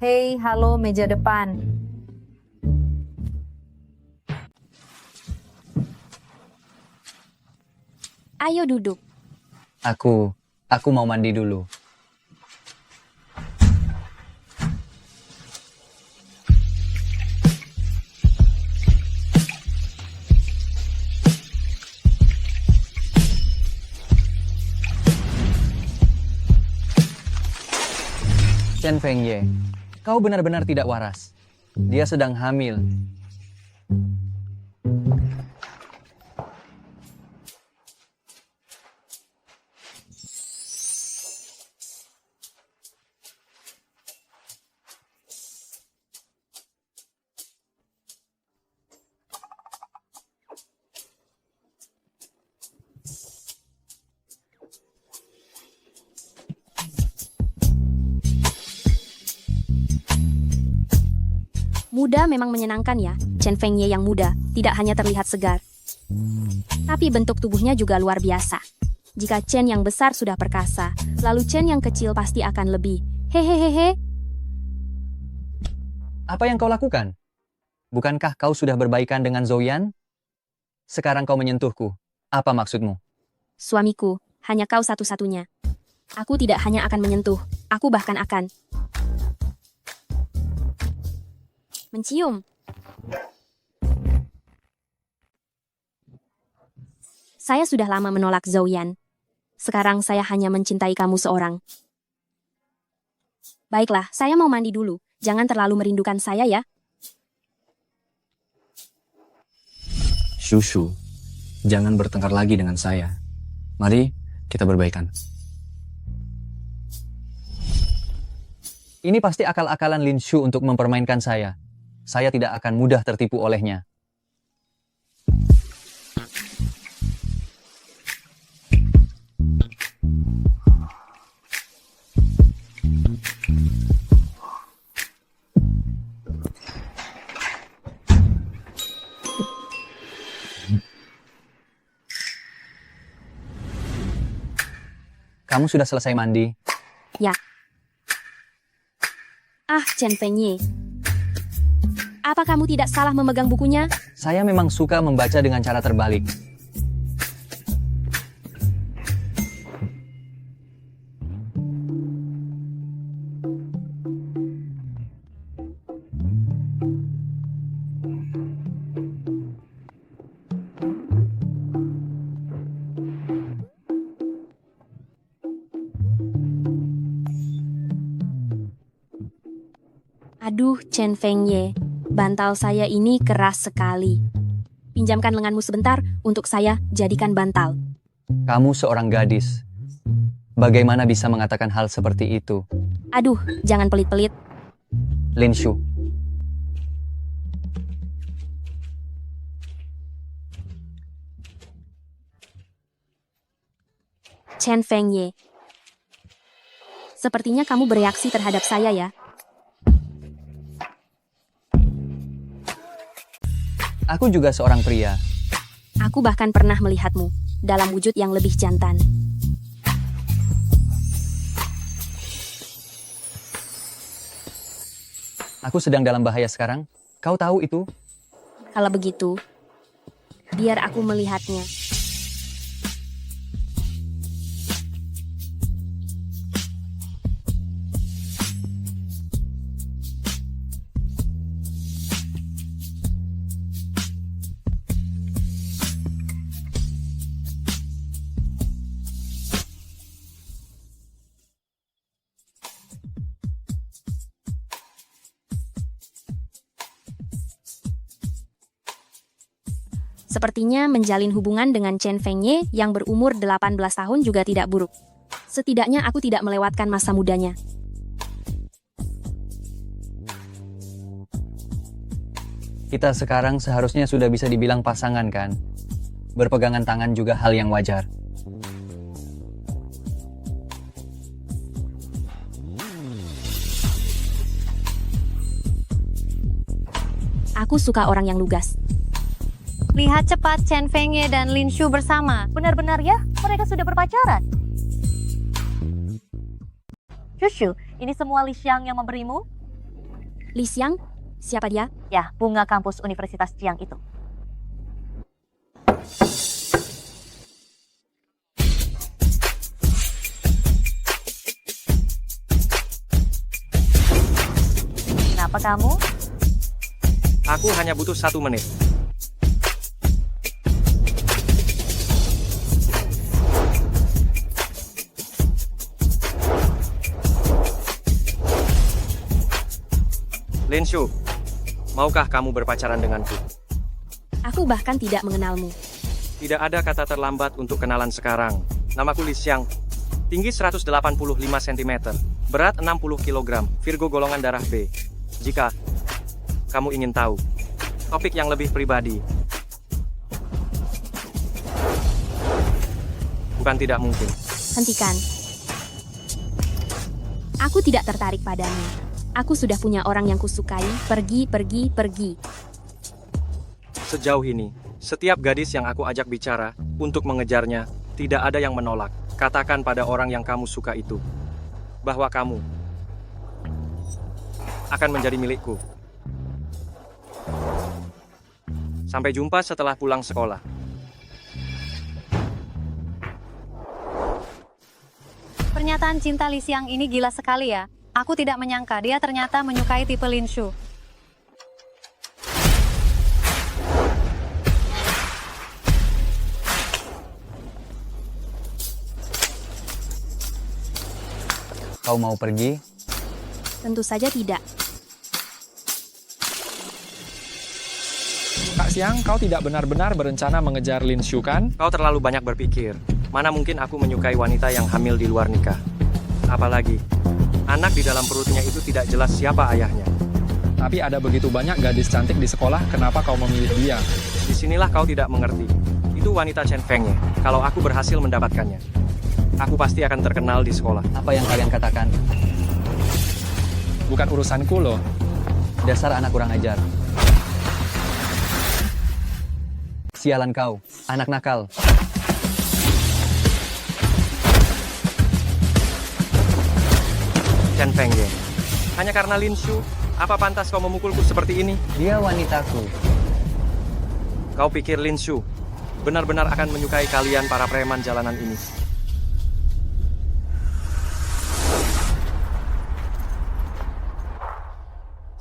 Hei, halo meja depan. Ayo duduk. Aku mau mandi dulu. Chen Fengye, kau benar-benar tidak waras. Dia sedang hamil. Muda memang menyenangkan ya, Chen Fengye yang muda, tidak hanya terlihat segar. Tapi bentuk tubuhnya juga luar biasa. Jika Chen yang besar sudah perkasa, lalu Chen yang kecil pasti akan lebih. Hehehehe. Apa yang kau lakukan? Bukankah kau sudah berbaikan dengan Zhou-Yan? Sekarang kau menyentuhku. Apa maksudmu? Suamiku, hanya kau satu-satunya. Aku tidak hanya akan menyentuh, aku bahkan akan mencium. Saya sudah lama menolak Zhou-Yan. Sekarang saya hanya mencintai kamu seorang. Baiklah, saya mau mandi dulu. Jangan terlalu merindukan saya ya. Shushu, jangan bertengkar lagi dengan saya. Mari kita berbaikan. Ini pasti akal-akalan Lin Shu untuk mempermainkan saya. Saya tidak akan mudah tertipu olehnya. Kamu sudah selesai mandi? Ya. Chen Fengye. Apa kamu tidak salah memegang bukunya? Saya memang suka membaca dengan cara terbalik. Aduh, Chen Fengye. Bantal saya ini keras sekali. Pinjamkan lenganmu sebentar untuk saya jadikan bantal. Kamu seorang gadis. Bagaimana bisa mengatakan hal seperti itu? Aduh, jangan pelit-pelit. Lin Shu. Chen Fengye. Sepertinya kamu bereaksi terhadap saya ya. Aku juga seorang pria. Aku bahkan pernah melihatmu dalam wujud yang lebih jantan. Aku sedang dalam bahaya sekarang. Kau tahu itu? Kalau begitu, biar aku melihatnya. Sepertinya menjalin hubungan dengan Chen Fengye yang berumur 18 tahun juga tidak buruk. Setidaknya aku tidak melewatkan masa mudanya. Kita sekarang seharusnya sudah bisa dibilang pasangan kan? Berpegangan tangan juga hal yang wajar. Aku suka orang yang lugas. Lihat cepat Chen Fengye dan Lin Shu bersama. Benar-benar ya, mereka sudah berpacaran. Shushu, ini semua Li Xiang yang memberimu? Li Xiang? Siapa dia? Ya, bunga kampus Universitas Jiang itu. Kenapa kamu? Aku hanya butuh 1 menit. Lin Shu, maukah kamu berpacaran denganku? Aku bahkan tidak mengenalmu. Tidak ada kata terlambat untuk kenalan sekarang. Namaku Li Xiang. Tinggi 185 cm. Berat 60 kg. Virgo golongan darah B. Jika kamu ingin tahu topik yang lebih pribadi, bukan tidak mungkin. Hentikan. Aku tidak tertarik padamu. Aku sudah punya orang yang kusukai. Pergi, pergi, pergi. Sejauh ini, setiap gadis yang aku ajak bicara untuk mengejarnya, tidak ada yang menolak. Katakan pada orang yang kamu suka itu, bahwa kamu akan menjadi milikku. Sampai jumpa setelah pulang sekolah. Pernyataan cinta Li Xiang ini gila sekali ya. Aku tidak menyangka dia ternyata menyukai tipe Lin Shu. Kau mau pergi? Tentu saja tidak. Kak Xiang, kau tidak benar-benar berencana mengejar Lin Shu kan? Kau terlalu banyak berpikir. Mana mungkin aku menyukai wanita yang hamil di luar nikah? Apalagi, anak di dalam perutnya itu tidak jelas siapa ayahnya. Tapi ada begitu banyak gadis cantik di sekolah, kenapa kau memilih dia? Disinilah kau tidak mengerti. Itu wanita Chen Fengye. Kalau aku berhasil mendapatkannya, aku pasti akan terkenal di sekolah. Apa yang kalian katakan? Bukan urusanku loh. Dasar anak kurang ajar. Sialan kau, anak nakal. Chen Fengye. Hanya karena Lin Shu, apa pantas kau memukulku seperti ini? Dia wanitaku. Kau pikir Lin Shu benar-benar akan menyukai kalian para preman jalanan ini?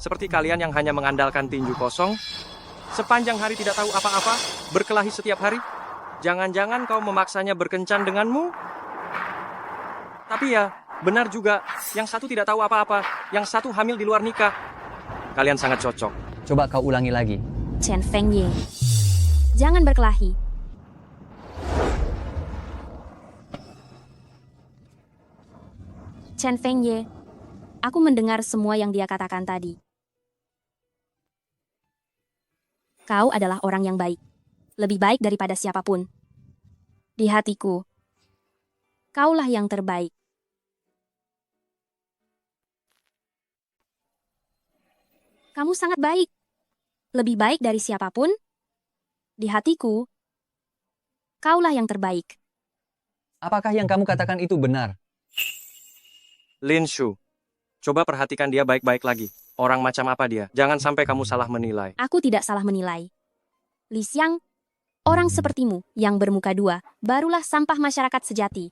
Seperti kalian yang hanya mengandalkan tinju kosong, sepanjang hari tidak tahu apa-apa, berkelahi setiap hari? Jangan-jangan kau memaksanya berkencan denganmu? Tapi ya, benar juga, yang satu tidak tahu apa-apa, yang satu hamil di luar nikah. Kalian sangat cocok. Coba kau ulangi lagi. Chen Fengye. Jangan berkelahi. Chen Fengye. Aku mendengar semua yang dia katakan tadi. Kau adalah orang yang baik. Lebih baik daripada siapapun. Di hatiku, kaulah yang terbaik. Kamu sangat baik. Lebih baik dari siapapun. Di hatiku, kaulah yang terbaik. Apakah yang kamu katakan itu benar? Lin Shu, coba perhatikan dia baik-baik lagi. Orang macam apa dia? Jangan sampai kamu salah menilai. Aku tidak salah menilai. Li Xiang, orang sepertimu yang bermuka dua, barulah sampah masyarakat sejati.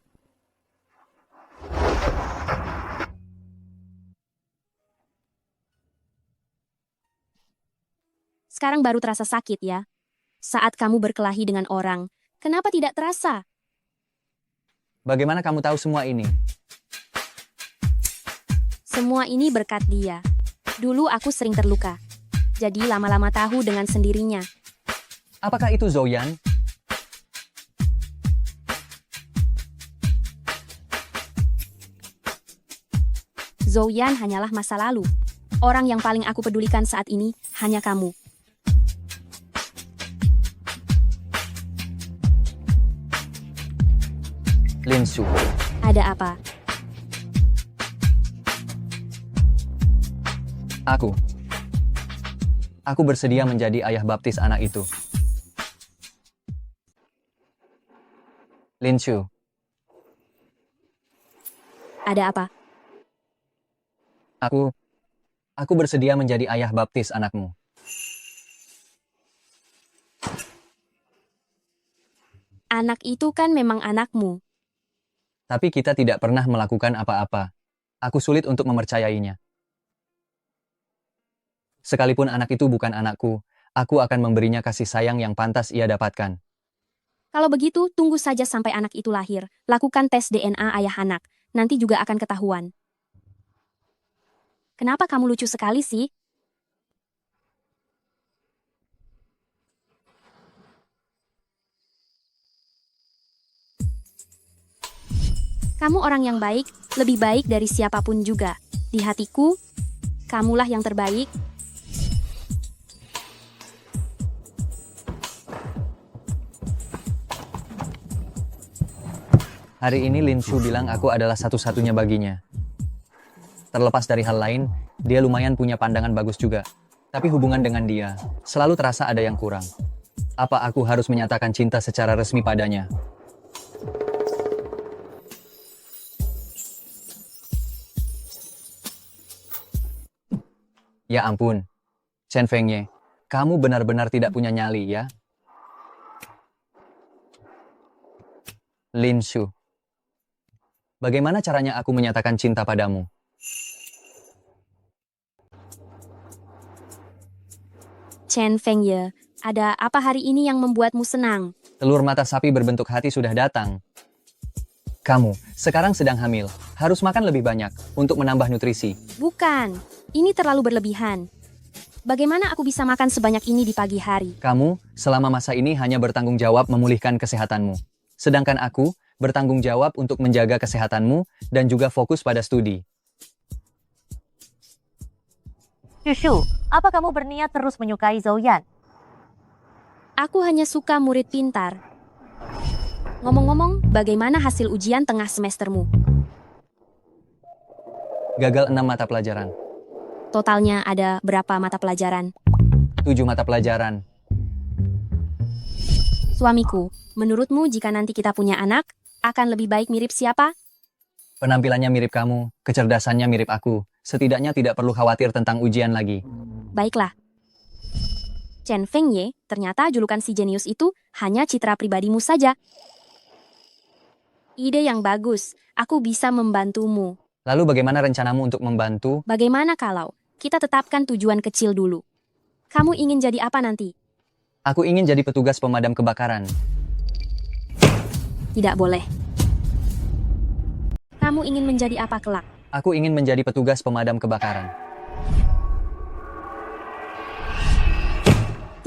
Sekarang baru terasa sakit ya. Saat kamu berkelahi dengan orang, kenapa tidak terasa? Bagaimana kamu tahu semua ini? Semua ini berkat dia. Dulu aku sering terluka. Jadi lama-lama tahu dengan sendirinya. Apakah itu Zhou Yan? Zhou Yan hanyalah masa lalu. Orang yang paling aku pedulikan saat ini hanya kamu. Lin Shu. Ada apa? Aku bersedia menjadi ayah baptis anak itu. Lin Shu. Ada apa? Aku bersedia menjadi ayah baptis anakmu. Anak itu kan memang anakmu. Tapi kita tidak pernah melakukan apa-apa. Aku sulit untuk mempercayainya. Sekalipun anak itu bukan anakku, aku akan memberinya kasih sayang yang pantas ia dapatkan. Kalau begitu, tunggu saja sampai anak itu lahir. Lakukan tes DNA ayah anak. Nanti juga akan ketahuan. Kenapa kamu lucu sekali sih? Kamu orang yang baik, lebih baik dari siapapun juga. Di hatiku, kamulah yang terbaik. Hari ini Lin Shu bilang aku adalah satu-satunya baginya. Terlepas dari hal lain, dia lumayan punya pandangan bagus juga. Tapi hubungan dengan dia, selalu terasa ada yang kurang. Apa aku harus menyatakan cinta secara resmi padanya? Ya ampun, Chen Fengye, kamu benar-benar tidak punya nyali ya? Lin Shu, bagaimana caranya aku menyatakan cinta padamu? Chen Fengye, ada apa hari ini yang membuatmu senang? Telur mata sapi berbentuk hati sudah datang. Kamu sekarang sedang hamil, harus makan lebih banyak untuk menambah nutrisi. Bukan, ini terlalu berlebihan. Bagaimana aku bisa makan sebanyak ini di pagi hari? Kamu selama masa ini hanya bertanggung jawab memulihkan kesehatanmu. Sedangkan aku bertanggung jawab untuk menjaga kesehatanmu dan juga fokus pada studi. Shushu, apa kamu berniat terus menyukai Zhou Yan? Aku hanya suka murid pintar. Ngomong-ngomong, bagaimana hasil ujian tengah semestermu? Gagal 6 mata pelajaran. Totalnya ada berapa mata pelajaran? 7 mata pelajaran. Suamiku, menurutmu jika nanti kita punya anak, akan lebih baik mirip siapa? Penampilannya mirip kamu, kecerdasannya mirip aku. Setidaknya tidak perlu khawatir tentang ujian lagi. Baiklah. Chen Fengye, ternyata julukan si jenius itu hanya citra pribadimu saja. Ide yang bagus, aku bisa membantumu. Lalu bagaimana rencanamu untuk membantu? Bagaimana kalau kita tetapkan tujuan kecil dulu? Kamu ingin jadi apa nanti? Aku ingin jadi petugas pemadam kebakaran. Tidak boleh. Kamu ingin menjadi apa kelak? Aku ingin menjadi petugas pemadam kebakaran.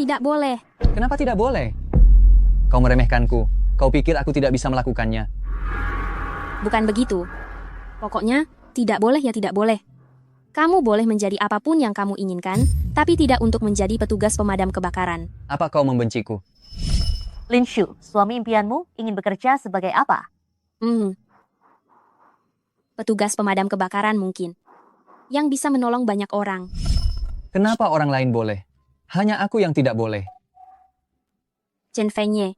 Tidak boleh. Kenapa tidak boleh? Kau meremehkanku. Kau pikir aku tidak bisa melakukannya. Bukan begitu. Pokoknya, tidak boleh ya tidak boleh. Kamu boleh menjadi apapun yang kamu inginkan, tapi tidak untuk menjadi petugas pemadam kebakaran. Apa kau membenciku? Lin Shu, suami impianmu ingin bekerja sebagai apa? Petugas pemadam kebakaran mungkin. Yang bisa menolong banyak orang. Kenapa orang lain boleh? Hanya aku yang tidak boleh. Chen Fengye,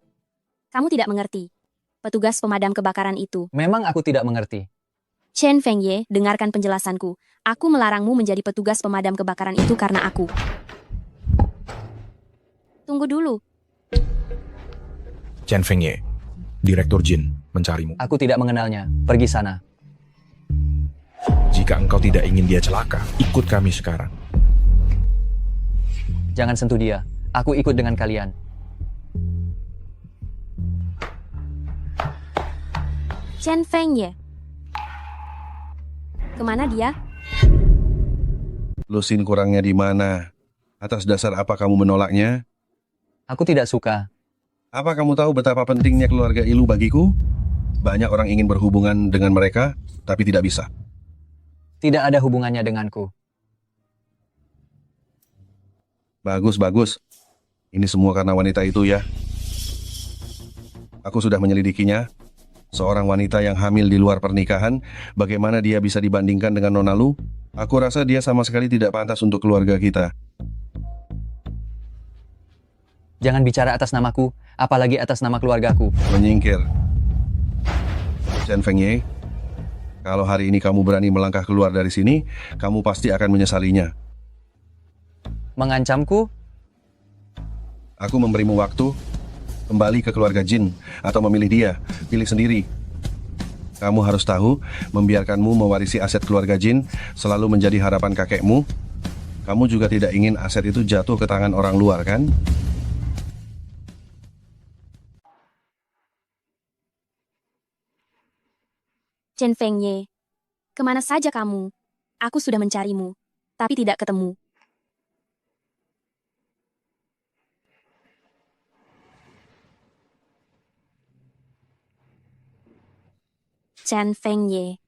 kamu tidak mengerti. Petugas pemadam kebakaran itu. Memang aku tidak mengerti. Chen Fengye, dengarkan penjelasanku. Aku melarangmu menjadi petugas pemadam kebakaran itu karena aku. Tunggu dulu. Chen Fengye, Direktur Jin mencarimu. Aku tidak mengenalnya. Pergi sana. Jika engkau tidak ingin dia celaka, ikut kami sekarang. Jangan sentuh dia. Aku ikut dengan kalian. Chen Fengye. Kemana dia? Lusin kurangnya di mana? Atas dasar apa kamu menolaknya? Aku tidak suka. Apa kamu tahu betapa pentingnya keluarga Ilu bagiku? Banyak orang ingin berhubungan dengan mereka, tapi tidak bisa. Tidak ada hubungannya denganku. Bagus, bagus. Ini semua karena wanita itu ya. Aku sudah menyelidikinya. Seorang wanita yang hamil di luar pernikahan, bagaimana dia bisa dibandingkan dengan Nona Lu? Aku rasa dia sama sekali tidak pantas untuk keluarga kita. Jangan bicara atas namaku, apalagi atas nama keluargaku. Menyingkir. Chen Fengye, kalau hari ini kamu berani melangkah keluar dari sini, kamu pasti akan menyesalinya. Mengancamku? Aku memberimu waktu. Kembali ke keluarga Jin, atau memilih dia, pilih sendiri. Kamu harus tahu, membiarkanmu mewarisi aset keluarga Jin selalu menjadi harapan kakekmu. Kamu juga tidak ingin aset itu jatuh ke tangan orang luar, kan? Chen Fengye, kemana saja kamu? Aku sudah mencarimu, tapi tidak ketemu. Chen Fengye,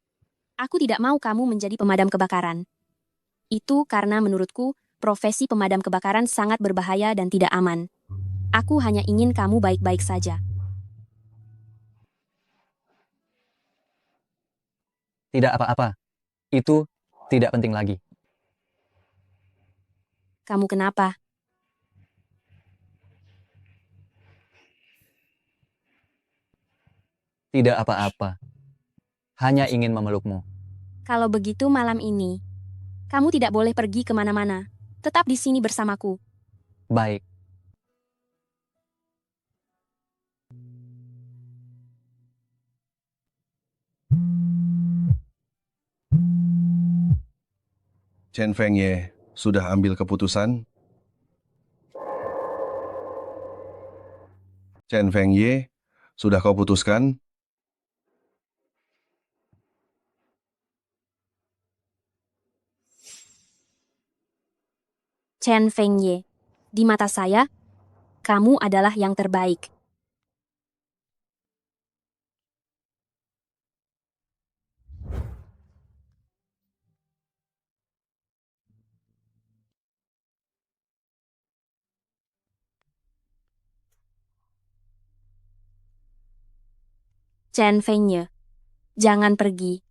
aku tidak mau kamu menjadi pemadam kebakaran. Itu karena menurutku, profesi pemadam kebakaran sangat berbahaya dan tidak aman. Aku hanya ingin kamu baik-baik saja. Tidak apa-apa. Itu tidak penting lagi. Kamu kenapa? Tidak apa-apa. Hanya ingin memelukmu. Kalau begitu malam ini, kamu tidak boleh pergi kemana-mana. Tetap di sini bersamaku. Baik. Chen Fengye sudah ambil keputusan. Chen Fengye, sudah kau putuskan? Chen Fengye, di mata saya, kamu adalah yang terbaik. Chen Fengye, jangan pergi.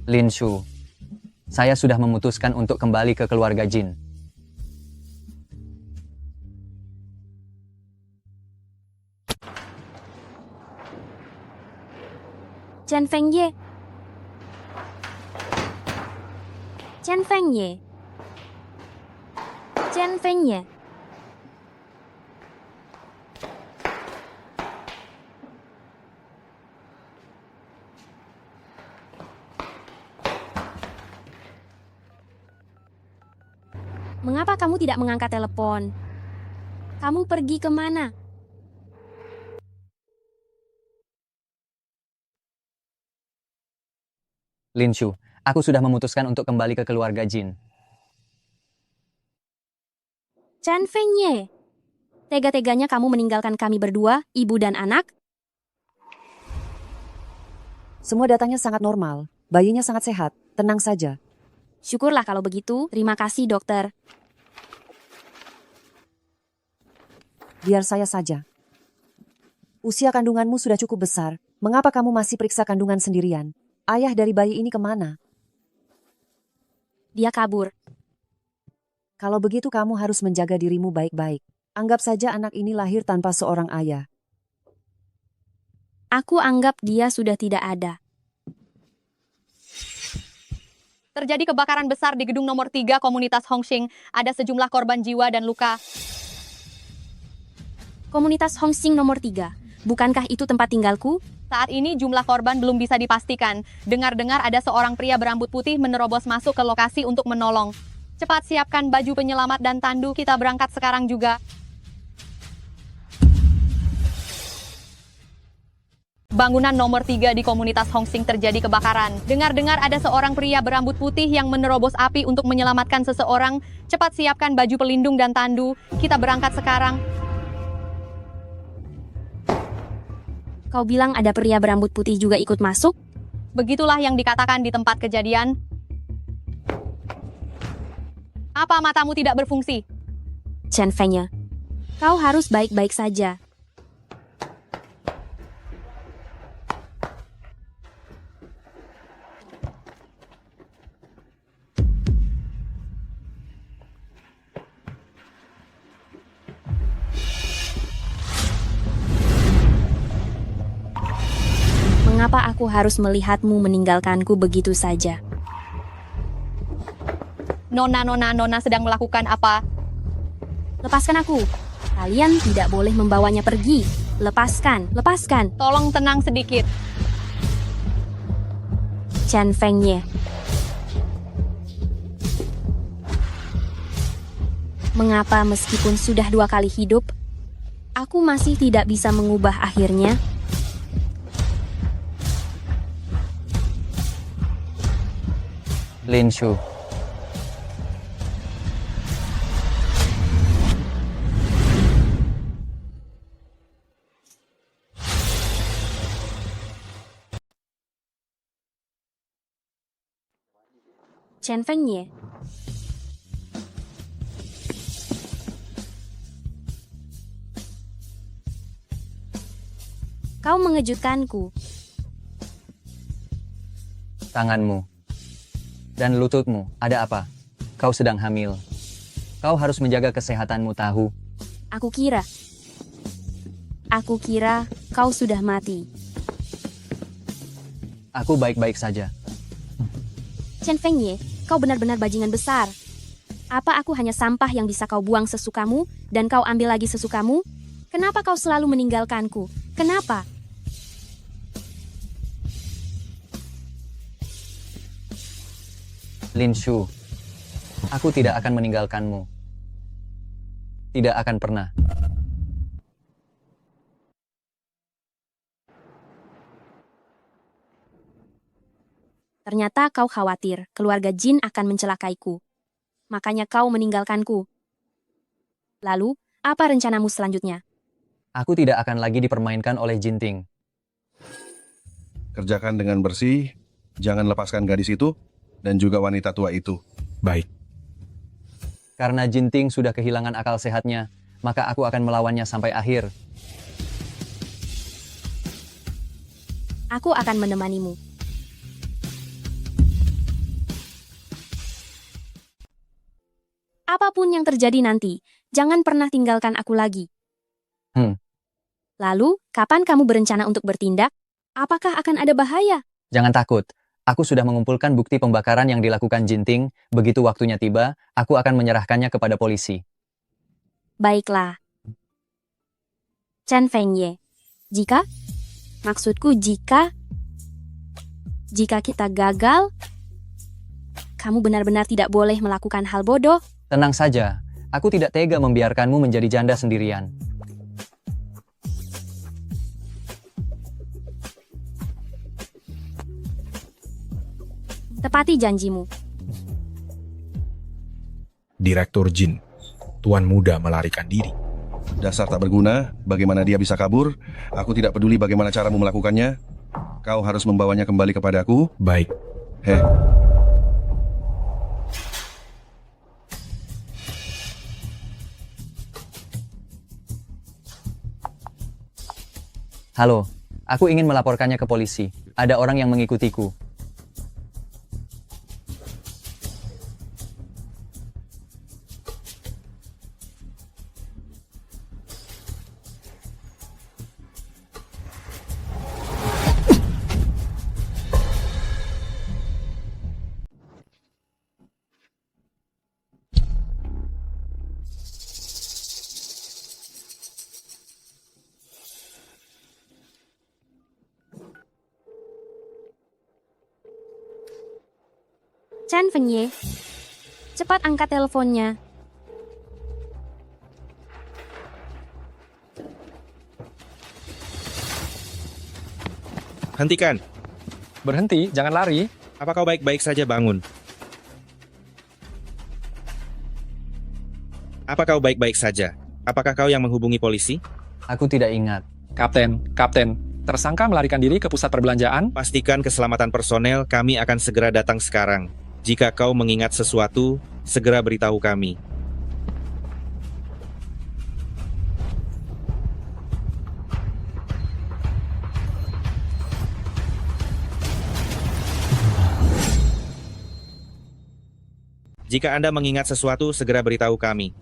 Lin Shu, saya sudah memutuskan untuk kembali ke keluarga Jin. Chen Fengye. Chen Fengye. Chen Fengye. Mengapa kamu tidak mengangkat telepon? Kamu pergi kemana? Lin Shu, aku sudah memutuskan untuk kembali ke keluarga Jin. Chen Fengye. Tega-teganya kamu meninggalkan kami berdua, ibu dan anak? Semua datanya sangat normal. Bayinya sangat sehat. Tenang saja. Syukurlah kalau begitu. Terima kasih, dokter. Biar saya saja. Usia kandunganmu sudah cukup besar. Mengapa kamu masih periksa kandungan sendirian? Ayah dari bayi ini kemana? Dia kabur. Kalau begitu kamu harus menjaga dirimu baik-baik. Anggap saja anak ini lahir tanpa seorang ayah. Aku anggap dia sudah tidak ada. Terjadi kebakaran besar di gedung nomor 3 komunitas Hongxing. Ada sejumlah korban jiwa dan luka. Komunitas Hongxing nomor 3. Bukankah itu tempat tinggalku? Saat ini jumlah korban belum bisa dipastikan. Dengar-dengar ada seorang pria berambut putih menerobos masuk ke lokasi untuk menolong. Cepat siapkan baju penyelamat dan tandu, kita berangkat sekarang juga. Bangunan nomor 3 di komunitas Hongxing terjadi kebakaran. Dengar-dengar ada seorang pria berambut putih yang menerobos api untuk menyelamatkan seseorang. Cepat siapkan baju pelindung dan tandu, kita berangkat sekarang. Kau bilang ada pria berambut putih juga ikut masuk? Begitulah yang dikatakan di tempat kejadian. Apa matamu tidak berfungsi? Chen Fengye, kau harus baik-baik saja. Mengapa aku harus melihatmu meninggalkanku begitu saja? Nona sedang melakukan apa? Lepaskan aku. Kalian tidak boleh membawanya pergi. Lepaskan. Tolong tenang sedikit. Chen Fengye. Mengapa meskipun sudah 2 kali hidup, aku masih tidak bisa mengubah akhirnya? Lin Shu. Chen Fengye. Kau mengejutkanku. Tanganmu dan lututmu, ada apa? Kau sedang hamil. Kau harus menjaga kesehatanmu, tahu? Aku kira kau sudah mati. Aku baik-baik saja. Chen Fengye, kau benar-benar bajingan besar. Apa aku hanya sampah yang bisa kau buang sesukamu dan kau ambil lagi sesukamu? Kenapa kau selalu meninggalkanku? Kenapa? Lin Shu, aku tidak akan meninggalkanmu. Tidak akan pernah. Ternyata kau khawatir keluarga Jin akan mencelakaiku. Makanya kau meninggalkanku. Lalu, apa rencanamu selanjutnya? Aku tidak akan lagi dipermainkan oleh Jinting. Kerjakan dengan bersih, jangan lepaskan gadis itu, dan juga wanita tua itu. Baik. Karena Jinting sudah kehilangan akal sehatnya, maka aku akan melawannya sampai akhir. Aku akan menemanimu. Apapun yang terjadi nanti, jangan pernah tinggalkan aku lagi. Lalu, kapan kamu berencana untuk bertindak? Apakah akan ada bahaya? Jangan takut. Aku sudah mengumpulkan bukti pembakaran yang dilakukan Jinting. Begitu waktunya tiba, aku akan menyerahkannya kepada polisi. Baiklah. Chen Fengye. Maksudku jika kita gagal, kamu benar-benar tidak boleh melakukan hal bodoh. Tenang saja, aku tidak tega membiarkanmu menjadi janda sendirian. Tepati janjimu. Direktur Jin, Tuan Muda melarikan diri. Dasar tak berguna, bagaimana dia bisa kabur? Aku tidak peduli bagaimana caramu melakukannya. Kau harus membawanya kembali kepadaku. Baik. Heh. Halo, aku ingin melaporkannya ke polisi. Ada orang yang mengikutiku. Chen Fengye, cepat angkat teleponnya. Hentikan. Berhenti, jangan lari. Apa kau baik-baik saja bangun? Apa kau baik-baik saja? Apakah kau yang menghubungi polisi? Aku tidak ingat. Kapten, tersangka melarikan diri ke pusat perbelanjaan. Pastikan keselamatan personel, kami akan segera datang sekarang. Jika kau mengingat sesuatu, segera beritahu kami. Jika Anda mengingat sesuatu, segera beritahu kami.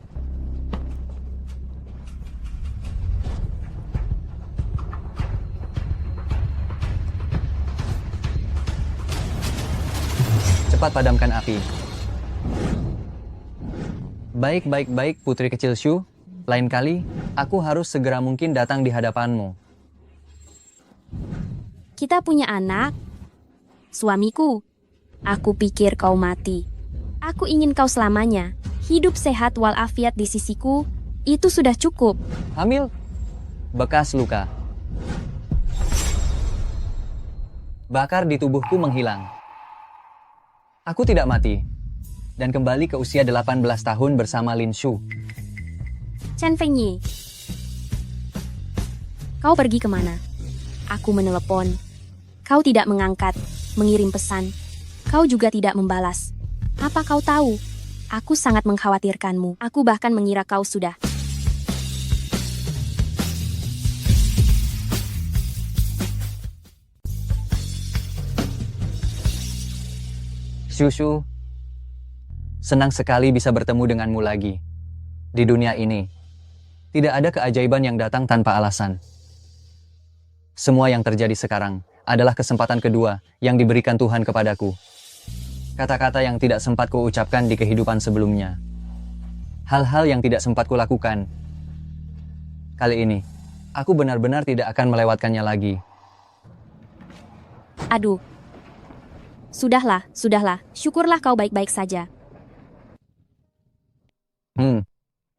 Cepat padamkan api. Baik, putri kecil Shu. Lain kali, aku harus segera mungkin datang di hadapanmu. Kita punya anak. Suamiku, aku pikir kau mati. Aku ingin kau selamanya. Hidup sehat walafiat di sisiku, itu sudah cukup. Hamil? Bekas luka. Bakar di tubuhku menghilang. Aku tidak mati, dan kembali ke usia 18 tahun bersama Lin Shu. Chen Fengye, kau pergi kemana? Aku menelepon. Kau tidak mengangkat, mengirim pesan. Kau juga tidak membalas. Apa kau tahu? Aku sangat mengkhawatirkanmu. Aku bahkan mengira kau sudah. Shushu, senang sekali bisa bertemu denganmu lagi. Di dunia ini, tidak ada keajaiban yang datang tanpa alasan. Semua yang terjadi sekarang adalah kesempatan kedua yang diberikan Tuhan kepadaku. Kata-kata yang tidak sempat kuucapkan di kehidupan sebelumnya. Hal-hal yang tidak sempat kulakukan. Kali ini, aku benar-benar tidak akan melewatkannya lagi. Aduh. Sudahlah. Syukurlah kau baik-baik saja.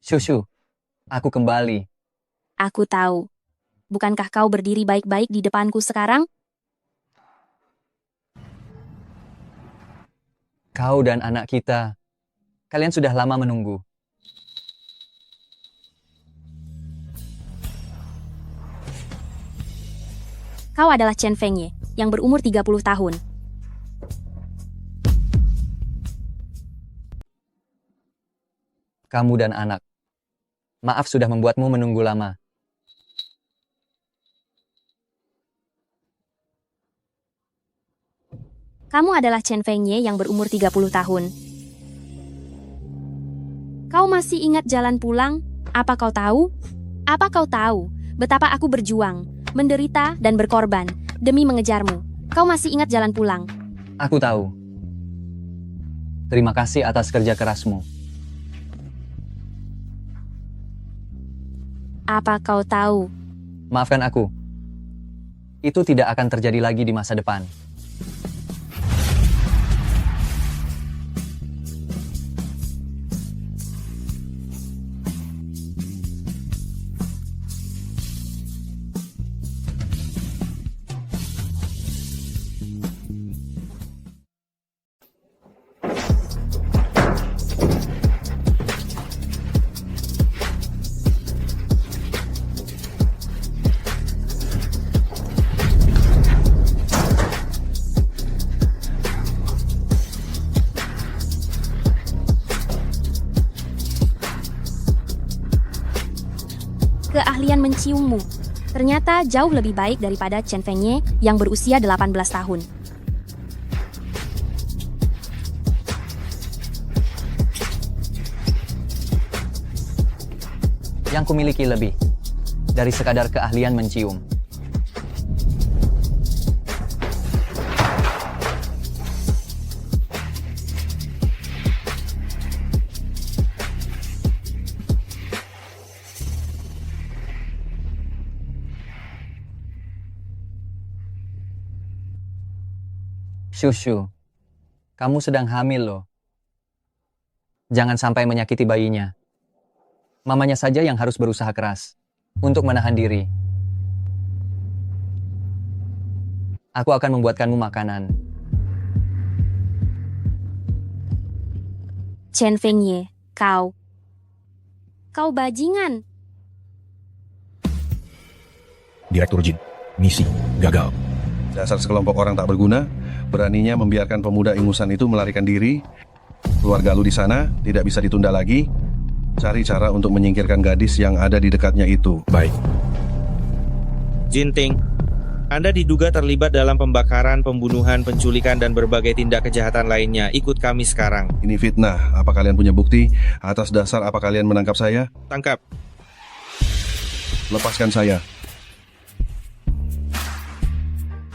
Shushu, aku kembali. Aku tahu. Bukankah kau berdiri baik-baik di depanku sekarang? Kau dan anak kita, kalian sudah lama menunggu. Kau adalah Chen Fengye, yang berumur 30 tahun. Kamu dan anak. Maaf sudah membuatmu menunggu lama. Kamu adalah Chen Fengye yang berumur 30 tahun. Kau masih ingat jalan pulang? Apa kau tahu? Betapa aku berjuang, menderita, dan berkorban, demi mengejarmu. Kau masih ingat jalan pulang. Aku tahu. Terima kasih atas kerja kerasmu. Apa kau tahu? Maafkan aku. Itu tidak akan terjadi lagi di masa depan. Keahlian menciummu ternyata jauh lebih baik daripada Chen Fengye yang berusia 18 tahun. Yang kumiliki lebih dari sekadar keahlian mencium. Shushu, kamu sedang hamil loh. Jangan sampai menyakiti bayinya. Mamanya saja yang harus berusaha keras untuk menahan diri. Aku akan membuatkanmu makanan. Chen Fengye, kau bajingan. Direktur Jin, misi gagal. Dasar sekelompok orang tak berguna, beraninya membiarkan pemuda ingusan itu melarikan diri. Keluarga lu di sana tidak bisa ditunda lagi. Cari cara untuk menyingkirkan gadis yang ada di dekatnya itu. Baik. Jinting, Anda diduga terlibat dalam pembakaran, pembunuhan, penculikan, dan berbagai tindak kejahatan lainnya. Ikut kami sekarang. Ini fitnah. Apa kalian punya bukti? Atas dasar apa kalian menangkap saya? Tangkap. Lepaskan saya.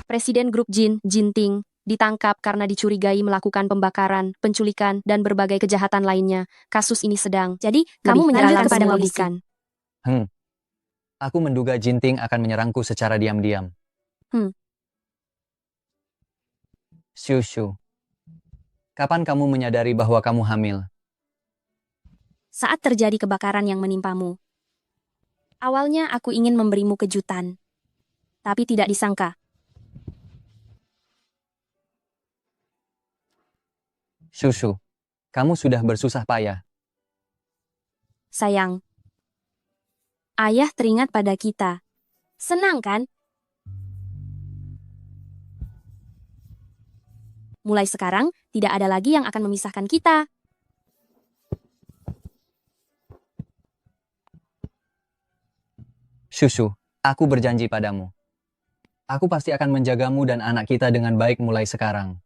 Presiden grup Jin, Jinting, ditangkap karena dicurigai melakukan pembakaran, penculikan, dan berbagai kejahatan lainnya. Kasus ini sedang. Jadi, kamu menyerahkan pada polisi. Aku menduga Jinting akan menyerangku secara diam-diam. Shushu, kapan kamu menyadari bahwa kamu hamil? Saat terjadi kebakaran yang menimpamu. Awalnya aku ingin memberimu kejutan. Tapi tidak disangka. Shushu, kamu sudah bersusah payah. Sayang, ayah teringat pada kita. Senang kan? Mulai sekarang, tidak ada lagi yang akan memisahkan kita. Shushu, aku berjanji padamu. Aku pasti akan menjagamu dan anak kita dengan baik mulai sekarang.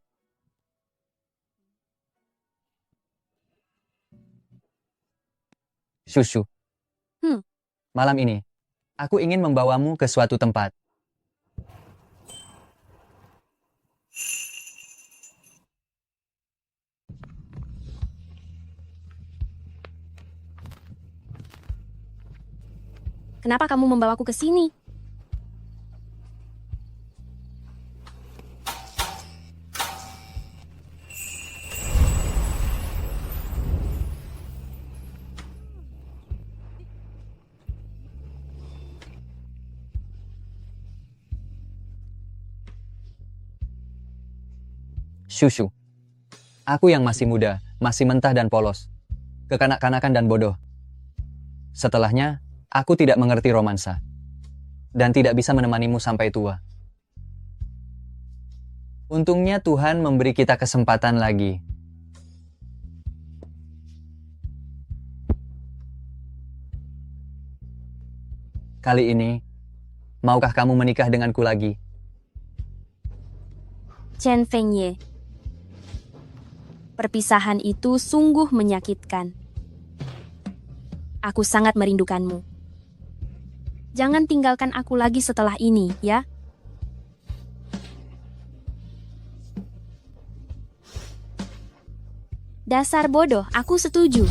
Shushu. Malam ini, aku ingin membawamu ke suatu tempat. Kenapa kamu membawaku ke sini? Shushu, aku yang masih muda, masih mentah dan polos, kekanak-kanakan dan bodoh. Setelahnya, aku tidak mengerti romansa, dan tidak bisa menemanimu sampai tua. Untungnya Tuhan memberi kita kesempatan lagi. Kali ini, maukah kamu menikah denganku lagi? Chen Fengye. Perpisahan itu sungguh menyakitkan. Aku sangat merindukanmu. Jangan tinggalkan aku lagi setelah ini, ya. Dasar bodoh, aku setuju.